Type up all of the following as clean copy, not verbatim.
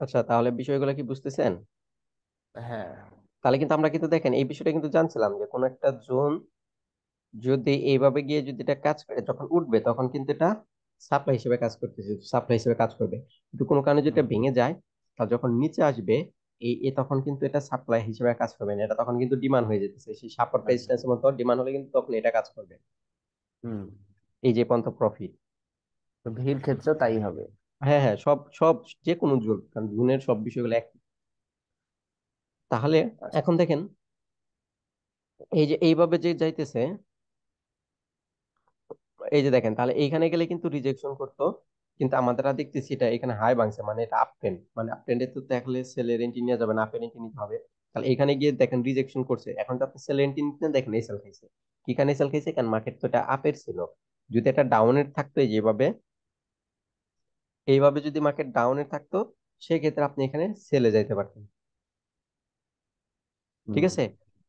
আচ্ছা, তাহলে বিষয়গুলো কি বুঝতেছেন? হ্যাঁ। তাহলে কিন্তু আমরা কিন্তু দেখেন এই বিষয়টা কিন্তু জানছিলাম যে কোন একটা জোন যদি এইভাবে গিয়ে যদি এটা কাজ করে, যখন উঠবে তখন কিন্তু এটা সাপ্লাই হিসেবে কাজ করতেছে, সাপ্লাই হিসেবে কাজ করবে। কিন্তু কোনো কারণে যদি হুম, এটা ভেঙে যায়, তা যখন নিচে আসবে তখন কিন্তু এটা সাপ্লাই হিসেবে কাজ করবে না, এটা তখন কিন্তু ডিমান্ড হয়ে যেতেছে, সেই সাপোর্ট হুম, রেজিস্ট্যান্সের মতো ডিমান্ড হলে কিন্তু তখন এটা কাজ করবে। হুম। এই যে পর্যন্ত প্রফিট। তো ভিড় ক্ষেত্রে তাই হবে। হ্যাঁ হ্যাঁ, সব সব যে কোনো জোন, কারণ জোনের সব বিষয়গুলো এক। তাহলে আচ্ছা। এখন দেখেন, এই যে এইভাবে যে যাইতেছে, এই যে দেখেন, তাহলে এইখানে গেলে কিন্তু রিজেকশন করতো, কিন্তু আমাদের দেখতেছি এটা এখানে হাই ভাঙছে, মানে এটা আপ ট্রেন্ড, মানে আপ ট্রেন্ডে তো দেখলে সেলের এন্ট্রি নেওয়া যাবে না, আপের এন্ট্রি নিতে হবে। তাহলে এখানে গিয়ে দেখেন রিজেকশন করছে, এখন তো আপনি সেলের এন্ট্রি নিতে দেখেন এসএল খাইছে। কি কারণে এসএল খাইছে? কারণ মার্কেট তো এটা আপের ছিল। যদি এটা ডাউনের থাকতো, এই যেভাবে, এইভাবে যদি মার্কেট ডাউনের থাকতো, সেক্ষেত্রে আপনি এখানে সেলে যাইতে পারতেন। ঠিক হুম। আছে?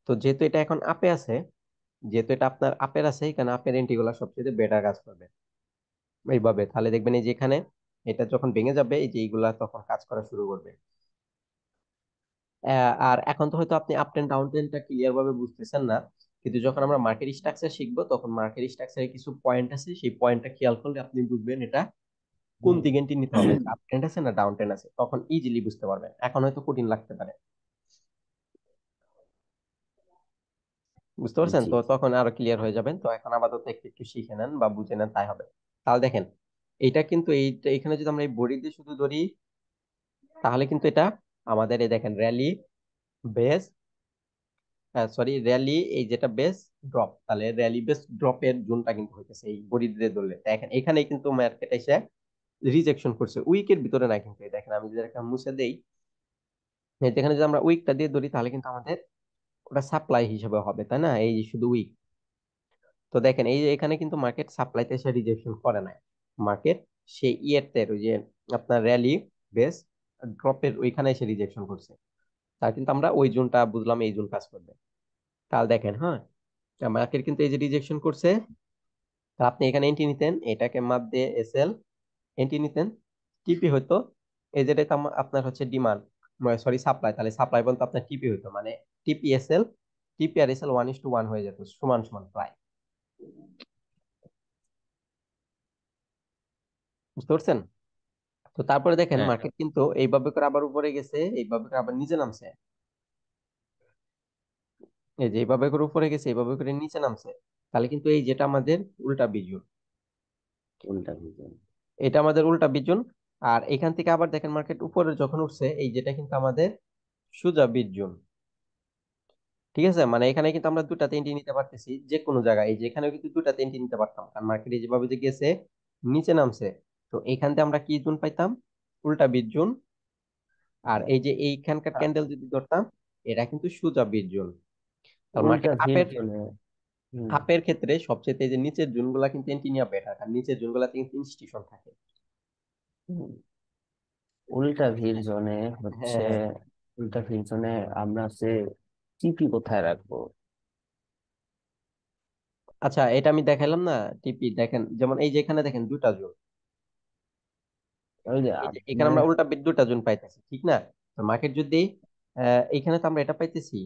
তো যেহেতু এটা এখন আপে আছে, যেহেতু এটা আপনার আপের আছে, এখানে আপের এন্ট্রি গুলা সবচেয়ে বেটার কাজ করবে এইভাবে। তাহলে দেখবেন এই যে এখানে এটা যখন ভেঙে যাবে, এই যে এইগুলা তখন কাজ করা শুরু করবে। আর এখন তো হয়তো আপনি আপ ট্রেন্ড ডাউন ট্রেন্ডটা ক্লিয়ার ভাবে বুঝতেছেন না, কিন্তু যখন আমরা মার্কেট স্ট্রাকচার শিখবো, তখন মার্কেট স্ট্রাকচারে কিছু পয়েন্ট আছে, সেই পয়েন্টটা খেয়াল করলে আপনি বুঝবেন এটা কোন হুম। দিকে এন্ট্রি নিতে হবে, আপ ট্রেন্ড আছে না ডাউন ট্রেন্ড আছে, তখন ইজিলি বুঝতে পারবেন। এখন হয়তো কঠিন লাগতে পারে, বুঝতে পারছেন? জি। তো তখন আরো ক্লিয়ার হয়ে যাবেন। তো এখন আপাতত একটু একটু শিখে নেন বা বুঝে নেন, তাই হবে। তাহলে দেখেন, এটা কিন্তু এইটা এখানে যদি আমরা এই বডি দিয়ে শুধু ধরি, তাহলে কিন্তু এটা আমাদের এই দেখেন র্যালি বেস, সরি র্যালি, এই যেটা বেস ড্রপ, তাহলে র্যালি বেস ড্রপের জোনটা কিন্তু হইতেছে এই বডি দিয়ে ধরলে। দেখেন এখানে কিন্তু মার্কেট এসে রিজেকশন করছে, উইকের ভিতরে না, কিন্তু এই দেখেন আমি যদি একটা মুছে দেই, এই যেখানে যদি আমরা উইকটা দিয়ে ধরি, তাহলে কিন্তু আমাদের ওটা সাপ্লাই হিসেবে হবে, তাই না? এই যে শুধু উইক। তো দেখেন এই যে এখানে কিন্তু মার্কেট সাপ্লাইতে এসে রিজেকশন করে নাই, মার্কেট সেই ইয়ের ওই যে আপনার র্যালি বেস ড্রপের ওইখানে এসে রিজেকশন করছে। তার কিন্তু আমরা ওই জোনটা বুঝলাম, এই জোন কাজ করবে। তাহলে দেখেন, হ্যাঁ, মার্কেট কিন্তু এই যে রিজেকশন করছে, তা আপনি এখানে এন্ট্রি নিতেন, এটাকে মাপ দিয়ে এসএল এন্ট্রি নিতেন, টিপি হইতো, এই যেটা তো আপনার হচ্ছে ডিমান্ড, সরি সাপ্লাই, তাহলে সাপ্লাই বলতে আপনার টিপি হইতো, মানে টিপি এসএল, টিপি আর এসএল 1:1 হয়ে যেত, সমান সমান প্রায়। বুঝতে পারছেন? তো তারপরে দেখেন হ্যাঁ। মার্কেট কিন্তু এইভাবে করে আবার উপরে গেছে, এইভাবে করে আবার নিচে নামছে, এই যে এইভাবে করে উপরে গেছে, এইভাবে করে নিচে নামছে। তাহলে কিন্তু এই যেটা আমাদের উল্টা বিজুন, উল্টা ভিজন। এটা আমাদের উল্টা বিজুন। আর এখান থেকে আবার দেখেন মার্কেট উপরে যখন উঠছে, এই যেটা কিন্তু আমাদের সোজা বিজুন। ঠিক আছে, মানে এখানে কিন্তু আমরা দুটা তিনটি নিতে পারতেছি যে কোনো জায়গায়, এই যে এখানেও কিন্তু দুটা তিনটি নিতে পারতাম, কারণ মার্কেটে যেভাবে যে গেছে নিচে নামছে, তো এখান থেকে আমরা কি জোন পাইতাম? উল্টা বিট জোন। আর এই যে এইখানকার আ- ক্যান্ডেল যদি ধরতাম, এটা কিন্তু সোজা বিট জোন। আর মার্কেট উল্টা আপের ভিজনে। হুম। আপের ক্ষেত্রে সবচেয়ে এই যে নিচের জোন গুলা কিন্তু এন্টি নেওয়া বেটার, আর নিচের জোন গুলাতে কিন্তু ইনস্টিটিউশন থাকে। হুম। উল্টা ভিজনে হ্যাঁ হচ্ছে, হ্যাঁ। উল্টা ভিজনে আমরা সে টিপি কোথায় রাখবো? আচ্ছা, এটা আমি দেখাইলাম না, টিপি দেখেন, যেমন এই যে এখানে দেখেন দুটা জোন, ওই যে এই যে এখানে আপনার। আমরা উল্টা বিদ্যুৎ জন পাইতেছি, ঠিক না? তো মার্কেট যদি এইখানে তো আমরা এটা পাইতেছি,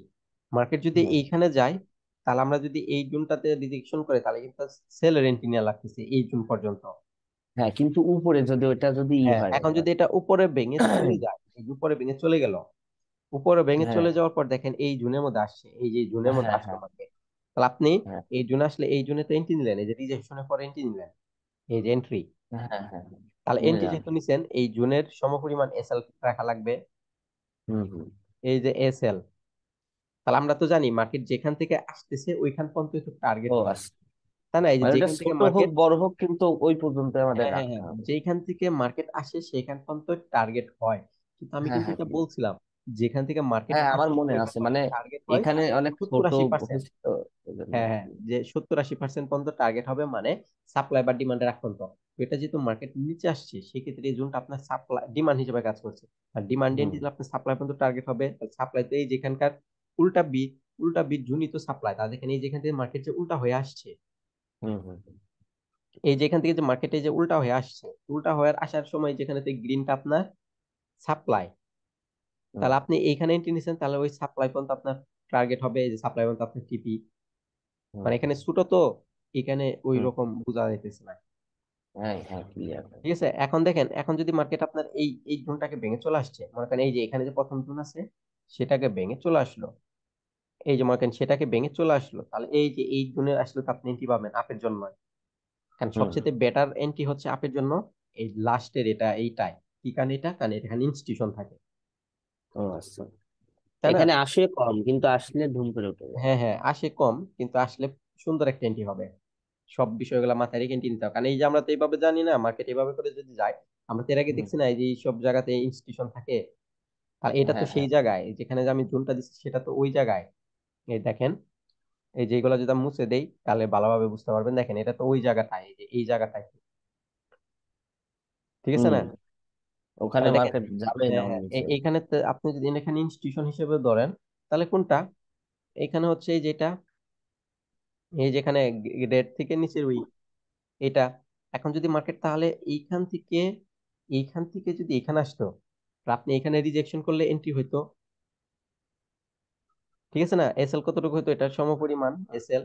মার্কেট যদি হ্যাঁ, এইখানে যায়, তাহলে আমরা যদি এই জোনটাতে রিজেকশন করে, তাহলে কিন্তু সেলের এন্ট্রি নেওয়া লাগতেছে এই জোন পর্যন্ত। হ্যাঁ, কিন্তু উপরে যদি ওইটা যদি হ্যাঁ, হয় এখন যদি এটা উপরে ভেঙে চলে যায়, এই যে উপরে ভেঙে চলে গেল, উপরে ভেঙে হ্যাঁ, চলে যাওয়ার পর দেখেন এই জোনের মধ্যে আসছে, এই যে জোনের মধ্যে হ্যাঁ, আসলো হ্যাঁ, মার্কেট, তাহলে আপনি হ্যাঁ, এই জোনে আসলে এই জোনে তো এন্ট্রি নিলেন, এই যে রিজেকশনের পর এন্ট্রি নিলেন, এই যে এন্ট্রি। হ্যাঁ, হ্যাঁ, হ্যাঁ, তাহলে এন্ট্রি বুঝলাম। যেহেতু নিছেন, এই জোনের সমপরিমাণ এসএল রাখা লাগবে, হুম, হুম। এই যে এসএল। তাহলে আমরা তো জানি মার্কেট যেখান থেকে আসতেছে ওইখান পর্যন্ত তো টার্গেট ও হয়, আচ্ছা। তাই না? এই যে মানে ওটা যেখান থেকে ছোট হোক মার্কেট, বড় হোক, কিন্তু ওই পর্যন্ত আমাদের হ্যাঁ হ্যাঁ রাখতে হ্যাঁ, হবে। যেখান থেকে মার্কেট আসে সেখান পর্যন্ত টার্গেট হয়। কিন্তু আমি হ্যাঁ, কিন্তু হ্যাঁ, এটা বলছিলাম, যেখান থেকে মার্কেট হ্যাঁ, আমার আসে মনে আছে, পর্যন্ত মানে টার্গেট হয় এখানে অনেক ছোট 70-80%। হয়েছে তো, এজন্য। হ্যাঁ হ্যাঁ, যে 70-80% পর্যন্ত টার্গেট হবে, মানে সাপ্লাই বা ডিমান্ডের আক্রান্ত। তো এটা যেহেতু মার্কেট নিচে আসছে, সেক্ষেত্রে এই জোনটা আপনার সাপ্লাই ডিমান্ড হিসেবে কাজ করছে। আর ডিমান্ড হুম, দিলে আপনার সাপ্লাই পর্যন্ত টার্গেট হবে, সাপ্লাই তো এই যেখানকার উল্টা বি, উল্টা বি জুনই তো সাপ্লাই। তাহলে দেখেন এই যেখান থেকে মার্কেট যে উল্টা হয়ে আসছে, হুম, হুম, হুম। এই যেখান থেকে যে মার্কেটে যে উল্টা হয়ে আসছে, উল্টা হয়ে আসার সময় যেখানে গ্রিনটা আপনার সাপ্লাই, তাহলে হুম, আপনি এইখানে এন্ট্রি নিছেন, তাহলে ওই সাপ্লাই পর্যন্ত আপনার টার্গেট হবে, এই যে সাপ্লাই পর্যন্ত আপনার টিপি। হুম, মানে এখানে ছোট তো, এখানে ওই হুম, রকম বোঝা যাইতেছে না। হ্যাঁ হ্যাঁ ক্লিয়ার। ঠিক আছে, এখন দেখেন, এখন যদি মার্কেট আপনার এই এই জোনটাকে ভেঙে চলে আসছে, মনে করেন এই যে এখানে যে প্রথম জোন আছে সেটাকে ভেঙে চলে আসলো, এই যে মনে করেন সেটাকে ভেঙে চলে আসলো, তাহলে এই যে এই জোনে আসলে তো আপনি এন্ট্রি পাবেন আপের জন্য। কারণ হুম। সবচেয়ে বেটার এন্ট্রি হচ্ছে আপের জন্য এই লাস্টের এটা, এইটাই। কি কারণ এটা, কারণ এখানে ইনস্টিটিউশন থাকে, ও আচ্ছা, তাই না? এখানে আসে কম কিন্তু আসলে ধুম করে উঠে যায়। হ্যাঁ হ্যাঁ, আসে কম কিন্তু আসলে সুন্দর একটা এন্ট্রি হবে। সব বিষয়গুলো মাথায় রেখে এন্ট্রি নিতে হবে, কারণ এই যে আমরা তো এইভাবে জানি না, মার্কেট এইভাবে করে যদি যায়, আমরা তো এর আগে হুম, দেখছি না এই যে এই সব জায়গাতে ইনস্টিটিউশন থাকে। আর এটা তো হ্যাঁ সেই হ্যাঁ। জায়গায় যেখানে যে আমি জোনটা দিচ্ছি সেটা তো ওই জায়গায়। এই দেখেন, এই যে এগুলো যদি আমি মুছে দেই তাহলে ভালোভাবে বুঝতে পারবেন, দেখেন এটা তো ওই জায়গাটায়, এই যে এই জায়গাটায়। ঠিক আছে হুম, না? ওখানে তাহলে দেখেন, মার্কেট যাবে হ্যাঁ ডাউন হ্যাঁ, নিচে। এইখানে আপনি যদি এখানে ইনস্টিটিউশন হিসেবে ধরেন, তাহলে কোনটা? এখানে হচ্ছে এই যেটা, এই যেখানে রেড থেকে নিচের ওই এটা। এখন যদি মার্কেট তাহলে এইখান থেকে যদি এখানে আসতো, আর আপনি এখানে রিজেকশন করলে এন্ট্রি হইতো। ঠিক আছে না? এসএল কতটুকু হইতো, এটার সমপরিমাণ এসএল।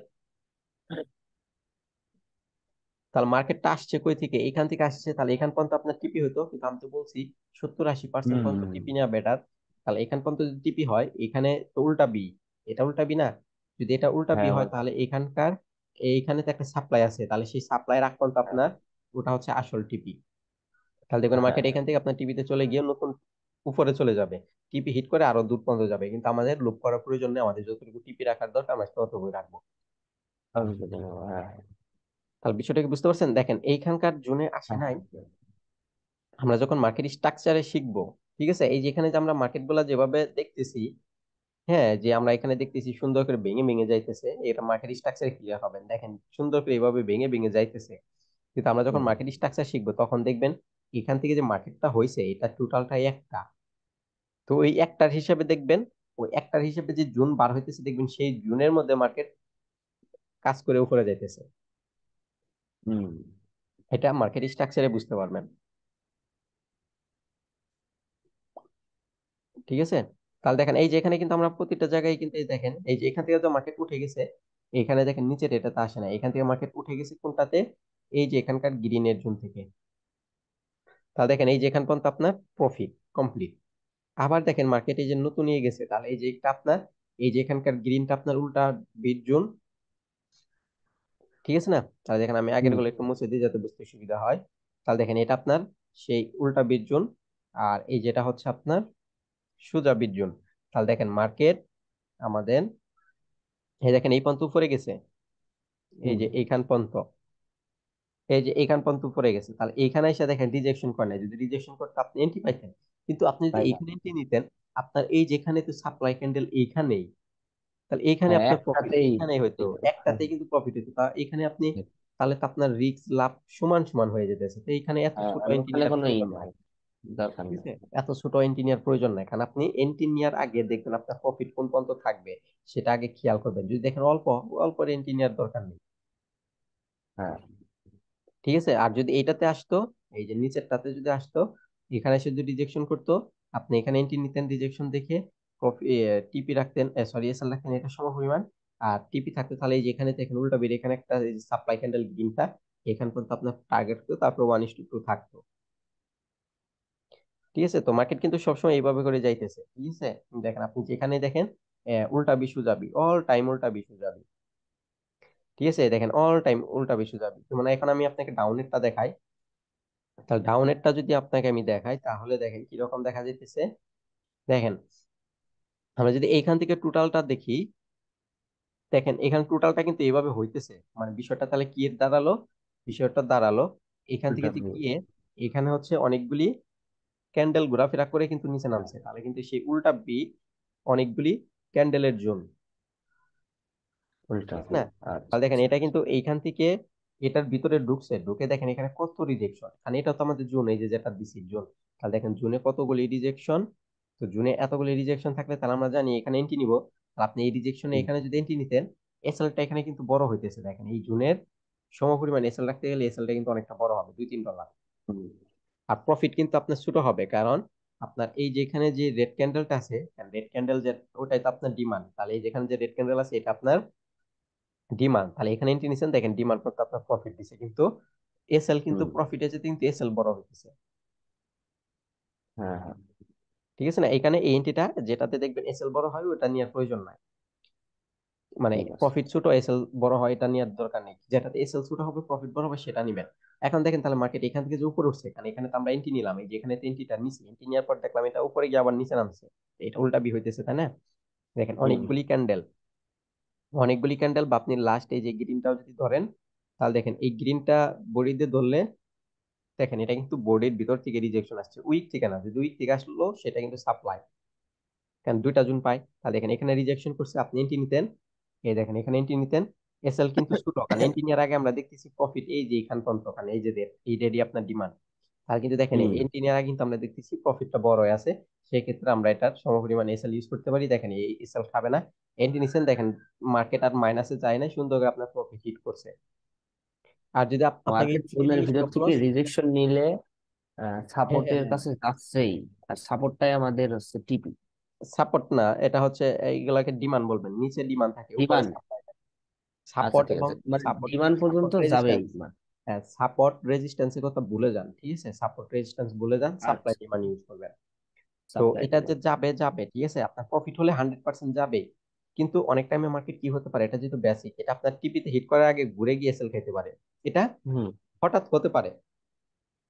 তাহলে মার্কেটটা আসছে কই থেকে, এখান থেকে আসছে, তাহলে এখান পর্যন্ত আপনার টিপি হইতো, কিন্তু আমি তো বলছি 70-80% হুম, পর্যন্ত টিপি নেওয়া বেটার। তাহলে এখান পর্যন্ত যদি টিপি হয়, এখানে তো উল্টা বি, এটা উল্টা বি না? যদি এটা উল্টা বি হ্যাঁ হয়, ওই, তাহলে এখানকার এইখানে তো একটা সাপ্লাই আছে, তাহলে সেই সাপ্লাই রাখ পর্যন্ত হ্যাঁ আপনার ওটা হচ্ছে আসল টিপি। তাহলে দেখবেন হ্যাঁ মার্কেট এখান থেকে আপনার টিপিতে চলে গিয়ে নতুন উপরে চলে যাবে, টিপি হিট করে আরো দূর পর্যন্ত যাবে, কিন্তু আমাদের লুপ করার প্রয়োজন নেই, আমাদের যতটুকু টিপি রাখার দরকার আমরা ততটুকুই রাখবো। হ্যাঁ তাহলে বিষয়টা কি বুঝতে পারছেন? দেখেন এইখানকার জোনে আসে হ্যাঁ নাই, হ্যাঁ। আমরা যখন মার্কেট স্ট্রাকচারে শিখবো। ঠিক আছে, এই যেখানে যে আমরা মার্কেট গুলা যেভাবে দেখতেছি, হ্যাঁ, যে আমরা এখানে দেখতেছি সুন্দর করে ভেঙে ভেঙে যাইতেছে, এটা মার্কেট স্ট্রাকচারে ক্লিয়ার হবেন, দেখেন সুন্দর করে এইভাবে ভেঙে ভেঙে যাইতেছে। কিন্তু আমরা যখন হুম, মার্কেট স্ট্রাকচার শিখবো তখন দেখবেন এখান থেকে যে মার্কেটটা হয়েছে এটা টোটালটাই একটা। তো ওই একটার হিসাবে দেখবেন, ওই একটার হিসাবে যে জুন বার হইতেছে দেখবেন সেই জুনের মধ্যে মার্কেট কাজ করে উপরে যাইতেছে। হুম, এটা মার্কেট স্ট্রাকচারে বুঝতে পারবেন। ঠিক আছে, তাহলে দেখেন এই যে এখানে কিন্তু আমরা প্রতিটা জায়গায় কিন্তু এই দেখেন, এই যে এখান থেকে তো মার্কেট উঠে গেছে, এখানে দেখেন নিচের এটাতে আসে না, এখান থেকে মার্কেট উঠে গেছে কোনটাতে, এই যে এখানকার গ্রিনের জোন থেকে। তাহলে দেখেন এই যে এখান পর্যন্ত আপনার প্রফিট কমপ্লিট। আবার দেখেন মার্কেট এই যে নতুন নিয়ে গেছে, তাহলে এই যে একটা আপনার, এই যে এখানকার গ্রিনটা আপনার উল্টা বিট জোন। ঠিক আছে না? তাহলে দেখেন আমি আগের হুম, গুলো একটু মুছে দিই যাতে বুঝতে সুবিধা হয়। তাহলে দেখেন এটা আপনার সেই উল্টা বিট জোন, আর এই যেটা হচ্ছে আপনার সোজা বিট জোন। তাহলে দেখেন মার্কেট আমাদের, এই দেখেন এই পর্যন্ত উপরে গেছে, এই হুম, যে এইখান পর্যন্ত, এই যে এইখান পর্যন্ত উপরে গেছে, তাহলে এইখানে এসে দেখেন রিজেকশন করে নাই, যদি রিজেকশন করতে আপনি এন্ট্রি পাইতেন। কিন্তু আপনি যদি তাই না? এইখানে এন্ট্রি নিতেন, আপনার এই যেখানে তো সাপ্লাই ক্যান্ডেল এইখানেই, তাহলে এইখানে হ্যাঁ আপনার প্রফিট একটাতেই। এইখানেই হয়তো, একটাতেই কিন্তু প্রফিট হতো, তা এখানে আপনি, তাহলে তো আপনার রিস্ক লাভ সমান সমান হয়ে যেতেছে, তো এইখানে এত হ্যাঁ ছোট আর এন্ট্রি ওখানে নেওয়ার কোনো ই প্রয়োজন নাই, নাই। দরকার ঠিক নাই। আছে, এত ছোট এন্ট্রি নেওয়ার প্রয়োজন নাই, কারণ আপনি এন্ট্রি নেওয়ার আগে দেখবেন আপনার প্রফিট কোন পর্যন্ত থাকবে সেটা আগে খেয়াল করবেন। যদি দেখেন অল্প, অল্প এন্ট্রি নেওয়ার দরকার নেই। হ্যাঁ। ঠিক আছে, আর যদি এইটাতে আসতো, এই যে নিচেরটাতে যদি আসতো, এখানে এসে যদি রিজেকশন করতো, আপনি এখানে এন্ট্রি নিতেন রিজেকশন দেখে, টিপি রাখতেন, সরি এসএল রাখতেন এটা সমপরিমাণ, আর টিপি থাকতো, তাহলে এই যে এখানে তো এখানে উল্টা বেরিয়ে এখানে একটা সাপ্লাই ক্যান্ডেল গ্রিনটা, এখান পর্যন্ত আপনার টার্গেট তো তারপর 1:2 থাকতো। ঠিক আছে, তো মার্কেট কিন্তু সবসময় এইভাবে করে যাইতেছে। ঠিক আছে, দেখেন আপনি যেখানে দেখেন উল্টা বিশু যাবি, অল টাইম উল্টা বিশু যাবি। ঠিক আছে, দেখেন অল টাইম উল্টা বিশু যাবি, তো মানে এখন আমি আপনাকে ডাউনেরটা দেখাই। তাহলে ডাউনেরটা যদি আপনাকে আমি দেখাই, তাহলে দেখেন কিরকম দেখা যাইতেছে। দেখেন, আমরা যদি এইখান থেকে টোটালটা দেখি, দেখেন এখানে টোটালটা কিন্তু এইভাবে হইতেছে, মানে বিষয়টা তাহলে কি এর দাঁড়ালো, বিষয়টা দাঁড়ালো এখান থেকে উল্টা যে view। গিয়ে এখানে হচ্ছে অনেকগুলি ক্যান্ডেল ঘোরাফেরা করে কিন্তু নিচে হ্যাঁ, নামছে, তাহলে কিন্তু সেই উল্টা বি অনেকগুলি ক্যান্ডেলের জোন। উল্টা ঠিক আছে view। না? আচ্ছা তাহলে দেখেন আচ্ছা এটা আচ্ছা। কিন্তু এইখান থেকে এটার ভিতরে ঢুকছে, ঢুকে দেখেন এখানে কত রিজেকশন, কারণ এটা তো আমাদের জোন, এই যে যেটা দিছি জোন। তাহলে দেখেন জোনে কতগুলি রিজেকশন, তো জোনে এতগুলি রিজেকশন থাকলে তাহলে আমরা জানি এখানে এন্ট্রি নিব। আর আপনি এই রিজেকশনে হুম, এখানে যদি এন্ট্রি নিতেন, এসএলটা এখানে কিন্তু বড় হইতেছে, দেখেন এই জোনের সমপরিমাণ এসএল রাখতে গেলে এসএলটা কিন্তু অনেকটা বড় হবে, $2-3। হুম, আর প্রফিট কিন্তু আপনার ছোট হবে, কারণ আপনার এই যে এখানে যে রেড ক্যান্ডেলটা আছে, রেড ক্যান্ডেল যে ওটাই তো আপনার ডিমান্ড, তাহলে এই যেখানে যে রেড ক্যান্ডেল আছে এটা আপনার ডিমান্ড, তাহলে এখানে এন্ট্রি নিছেন, দেখেন ডিমান্ড করতে আপনার প্রফিট দিছে, কিন্তু এসএল কিন্তু হুম। প্রফিট আছে, কিন্তু এসএল বড় হইতেছে। হ্যাঁ হ্যাঁ। ঠিক আছে না, এখানে এই এন্ট্রিটা যেটাতে দেখবেন এসএল বড় হয় ওটা নিয়ে প্রয়োজন নাই, মানে ঠিক আছে। প্রফিট ছোট এসএল বড় হয় এটা নেওয়ার দরকার নেই, যেটাতে এসএল ছোট হবে প্রফিট বড় হবে সেটা নিবেন। এখন দেখেন তাহলে মার্কেট এখান থেকে যে উপরে উঠছে, কারণ এখানে তো আমরা এন্ট্রি নিলাম, এই যে এখানে এন্ট্রিটা নিছি, এন্ট্রি নেওয়ার পর দেখলাম এটা উপরে গিয়ে আবার নিচে নামছে, এটা উল্টা বি হইতেছে তাই না। দেখেন হুম অনেকগুলি ক্যান্ডেল বা আপনি লাস্ট এই যে গ্রিনটাও যদি ধরেন, তাহলে দেখেন এই গ্রিনটা বডি দিয়ে ধরলে দেখেন এটা কিন্তু বোর্ডের ভিতর থেকে রিজেকশন আসছে, উইক থেকে না, যদি উইক থেকে আসলো সেটা কিন্তু সাপ্লাই, কারণ দুইটা জুন পাই, তাহলে দেখেন এখানে রিজেকশন করছে, আপনি এন্ট্রি নিতেন, এই দেখেন এখানে এন্ট্রি নিতেন, এসএল কিন্তু ছোট, কারণ এন্ট্রি নেওয়ার আগে আমরা দেখতেছি প্রফিট এই যে এখান পর্যন্ত, কারণ এই যে এই রেডি আপনার ডিমান্ড, আর কিন্তু দেখেন হুম। এন্ট্রি নেওয়ার আগে কিন্তু আমরা দেখতেছি প্রফিটটা বড় হয়ে আছে, সেক্ষেত্রে আমরা এটার সমপরিমাণ এসএল ইউজ করতে পারি, দেখেন এই এসএল খাবে না, এন্ট্রি নিছেন, দেখেন মার্কেট আর মাইনাসে যায় না, সুন্দর করে আপনার প্রফিট হিট করছে। আর যদি আপনাকে মার্কেট জোনের ক্লিয়ারলি ভিতর স্টপ থেকে লস, রিজেকশন নিলে হ্যাঁ হ্যাঁ সাপোর্টের হ্যাঁ, কাছে যাচ্ছেই, আর সাপোর্টটাই আমাদের হচ্ছে টিপি। সাপোর্ট না, এটা হচ্ছে এইগুলাকে ডিমান্ড বলবেন, নিচে ডিমান্ড থাকে উপরে ডিমান্ড। সাপ্লাই। আচ্ছা সাপোর্ট ঠিক এবং আছে, মানে সাপোর্ট ডিমান্ড পর্যন্ত সাপোর্ট যাবেই রেজিস্ট্যান্স, মানে। হ্যাঁ সাপোর্ট রেজিস্ট্যান্সের কথা ভুলে যান, ঠিক আছে, সাপোর্ট রেজিস্ট্যান্স ভুলে যান, সাপ্লাই আচ্ছা। ডিমান্ড ইউজ করবেন। তো সাপ্লাই এটা যে ডিমান্ড। যাবে যাবে ঠিক আছে, আপনার প্রফিট হলে 100% যাবে, কিন্তু অনেক টাইমে মার্কেট কি হতে পারে, এটা যেহেতু বেসিক, এটা আপনার টিপিতে হিট করার আগে ঘুরে গিয়ে সেল খেতে পারে, এটা হুম হঠাৎ হতে পারে,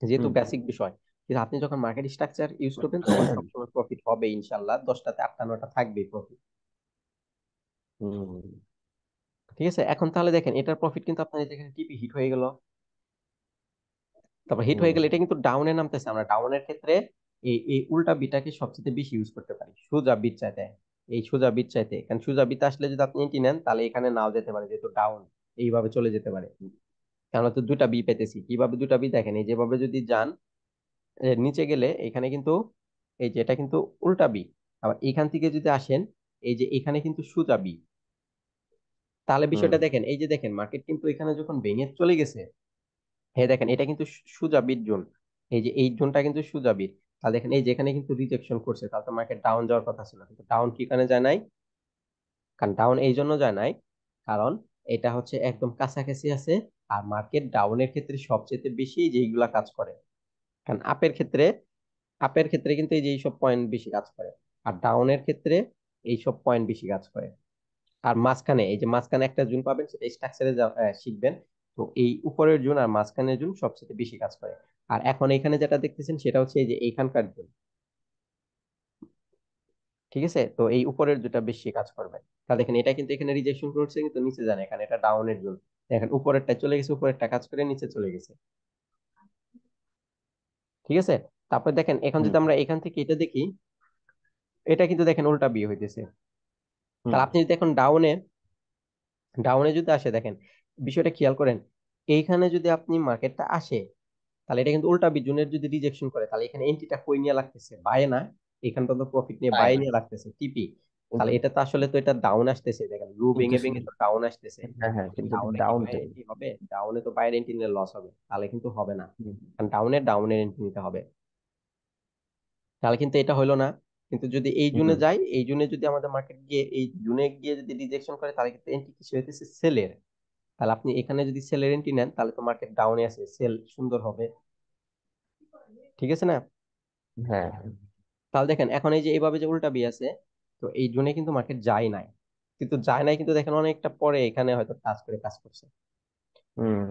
যেহেতু হুম বেসিক বিষয়। কিন্তু আপনি যখন মার্কেট স্ট্রাকচার ইউজ করবেন তখন সবসময় প্রফিট হবে ইনশাল্লাহ, 10টাতে 8টা 9টা থাকবেই প্রফিট। হুম ঠিক আছে, এখন তাহলে দেখেন এটার প্রফিট কিন্তু আপনার এই যেখানে টিপি হিট হয়ে গেল, তারপর হিট হয়ে হুম গেলে এটা কিন্তু ডাউনে নামতেছে, আমরা ডাউনের ক্ষেত্রে এই উল্টা বিটাকে সবচেয়ে বেশি ইউজ করতে পারি সোজা বিট চাইতে, এই সোজা বিট চাইতে, কারণ সোজা বিট আসলে যদি আপনি এটি নেন তাহলে এখানে নাও যেতে পারে, যেহেতু ডাউন এইভাবে চলে যেতে পারে, কারণ আমরা তো দুটা বি পেতেছি, কিভাবে দুটা বি দেখেন, এই যেভাবে যদি যান নিচে গেলে এখানে কিন্তু এই যে এটা কিন্তু উল্টা বি, আবার এখান থেকে যদি আসেন এই যে এখানে কিন্তু সোজা বি, তাহলে হুম বিষয়টা দেখেন, এই যে দেখেন মার্কেট কিন্তু এখানে যখন ভেঙে চলে গেছে, হ্যাঁ দেখেন এটা কিন্তু সোজা বিট জোন, এই যে এই জোনটা কিন্তু সোজা বিট, তাহলে দেখেন এই যে এখানে কিন্তু রিজেকশন করছে, তাহলে তো মার্কেট ডাউন যাওয়ার কথা ছিল, কিন্তু ডাউন কি কারণে যায় নাই, কারণ ডাউন এই জন্য যায় নাই, কারণ এটা হচ্ছে একদম কাছাকাছি আছে, আর মার্কেট ডাউনের ক্ষেত্রে সবচেয়ে বেশি যেইগুলা কাজ করে, কারণ আপের ক্ষেত্রে কিন্তু এই যে এইসব পয়েন্ট বেশি কাজ করে, আর ডাউনের ক্ষেত্রে এইসব পয়েন্ট বেশি কাজ করে। আর মাঝখানে এই যে মাঝখানে একটা জুন পাবেন, সেটা স্ট্রাকচারে শিখবেন, তো এই উপরের জুন আর মাঝখানের জুন সবচেয়ে বেশি কাজ করে। আর এখন এখানে যেটা দেখতেছেন সেটা হচ্ছে এই যে এইখানকার জুন, ঠিক আছে, তো এই উপরের দুটা বেশি কাজ করবে, তাহলে দেখেন এটা কিন্তু এখানে রিজেকশন করছে, কিন্তু নিচে যান, এখানে এটা ডাউনের জুন, দেখেন উপরেরটা চলে গেছে, উপরেরটা কাজ করে নিচে চলে গেছে, ঠিক আছে। তারপর দেখেন এখন হুম যদি আমরা এখান থেকে এটা দেখি, এটা কিন্তু দেখেন উল্টা বিয়ে হইতেছে, হুম তাহলে আপনি যদি এখন ডাউনে ডাউনে যদি আসে দেখেন, বিষয়টা খেয়াল করেন, এইখানে যদি আপনি মার্কেটটা আসে, তাহলে এটা কিন্তু উল্টা বিজনের যদি রিজেকশন করে, তাহলে এখানে এন্ট্রিটা কই নিয়ে লাগতেছে, বায়ে না, এখান পর্যন্ত প্রফিট নিয়ে তাই বায়ে না। নিয়ে লাগতেছে টিপি, তাহলে উম, এটা তো আসলে তো এটা ডাউন আসতেছে, দেখেন রু ভেঙে উঠতেছে। ভেঙে তো ডাউন আসতেছে, হ্যাঁ হ্যাঁ, কিন্তু ডাউনে কি ডাউন বাইরে থেকে। এন্ট্রি হবে, ডাউনে তো বাইরে এন্ট্রি নিলে লস হবে, তাহলে কিন্তু হবে না, হুম কারণ ডাউনের এন্ট্রি নিতে হবে, তাহলে কিন্তু এটা হলো না। কিন্তু যদি এই হুম জুনে যাই, এই জুনে যদি আমাদের মার্কেট গিয়ে এই জুনে গিয়ে যদি রিজেকশন করে, তাহলে কিন্তু এন্ট্রি কিসে হইতেছে, সেলের, তাহলে আপনি এখানে যদি সেলের এন্ট্রি নেন তাহলে তো মার্কেট ডাউনে আছে, সেল সুন্দর হবে, ঠিক আছে না। হ্যাঁ। তাহলে দেখেন এখন এই যে এইভাবে যে উল্টা বি আছে, তো এই জন্য কিন্তু মার্কেট যায় নাই, কিন্তু যায় নাই, কিন্তু দেখেন অনেকটা পরে এখানে হয়তো টাচ করে কাজ করছে, হুম।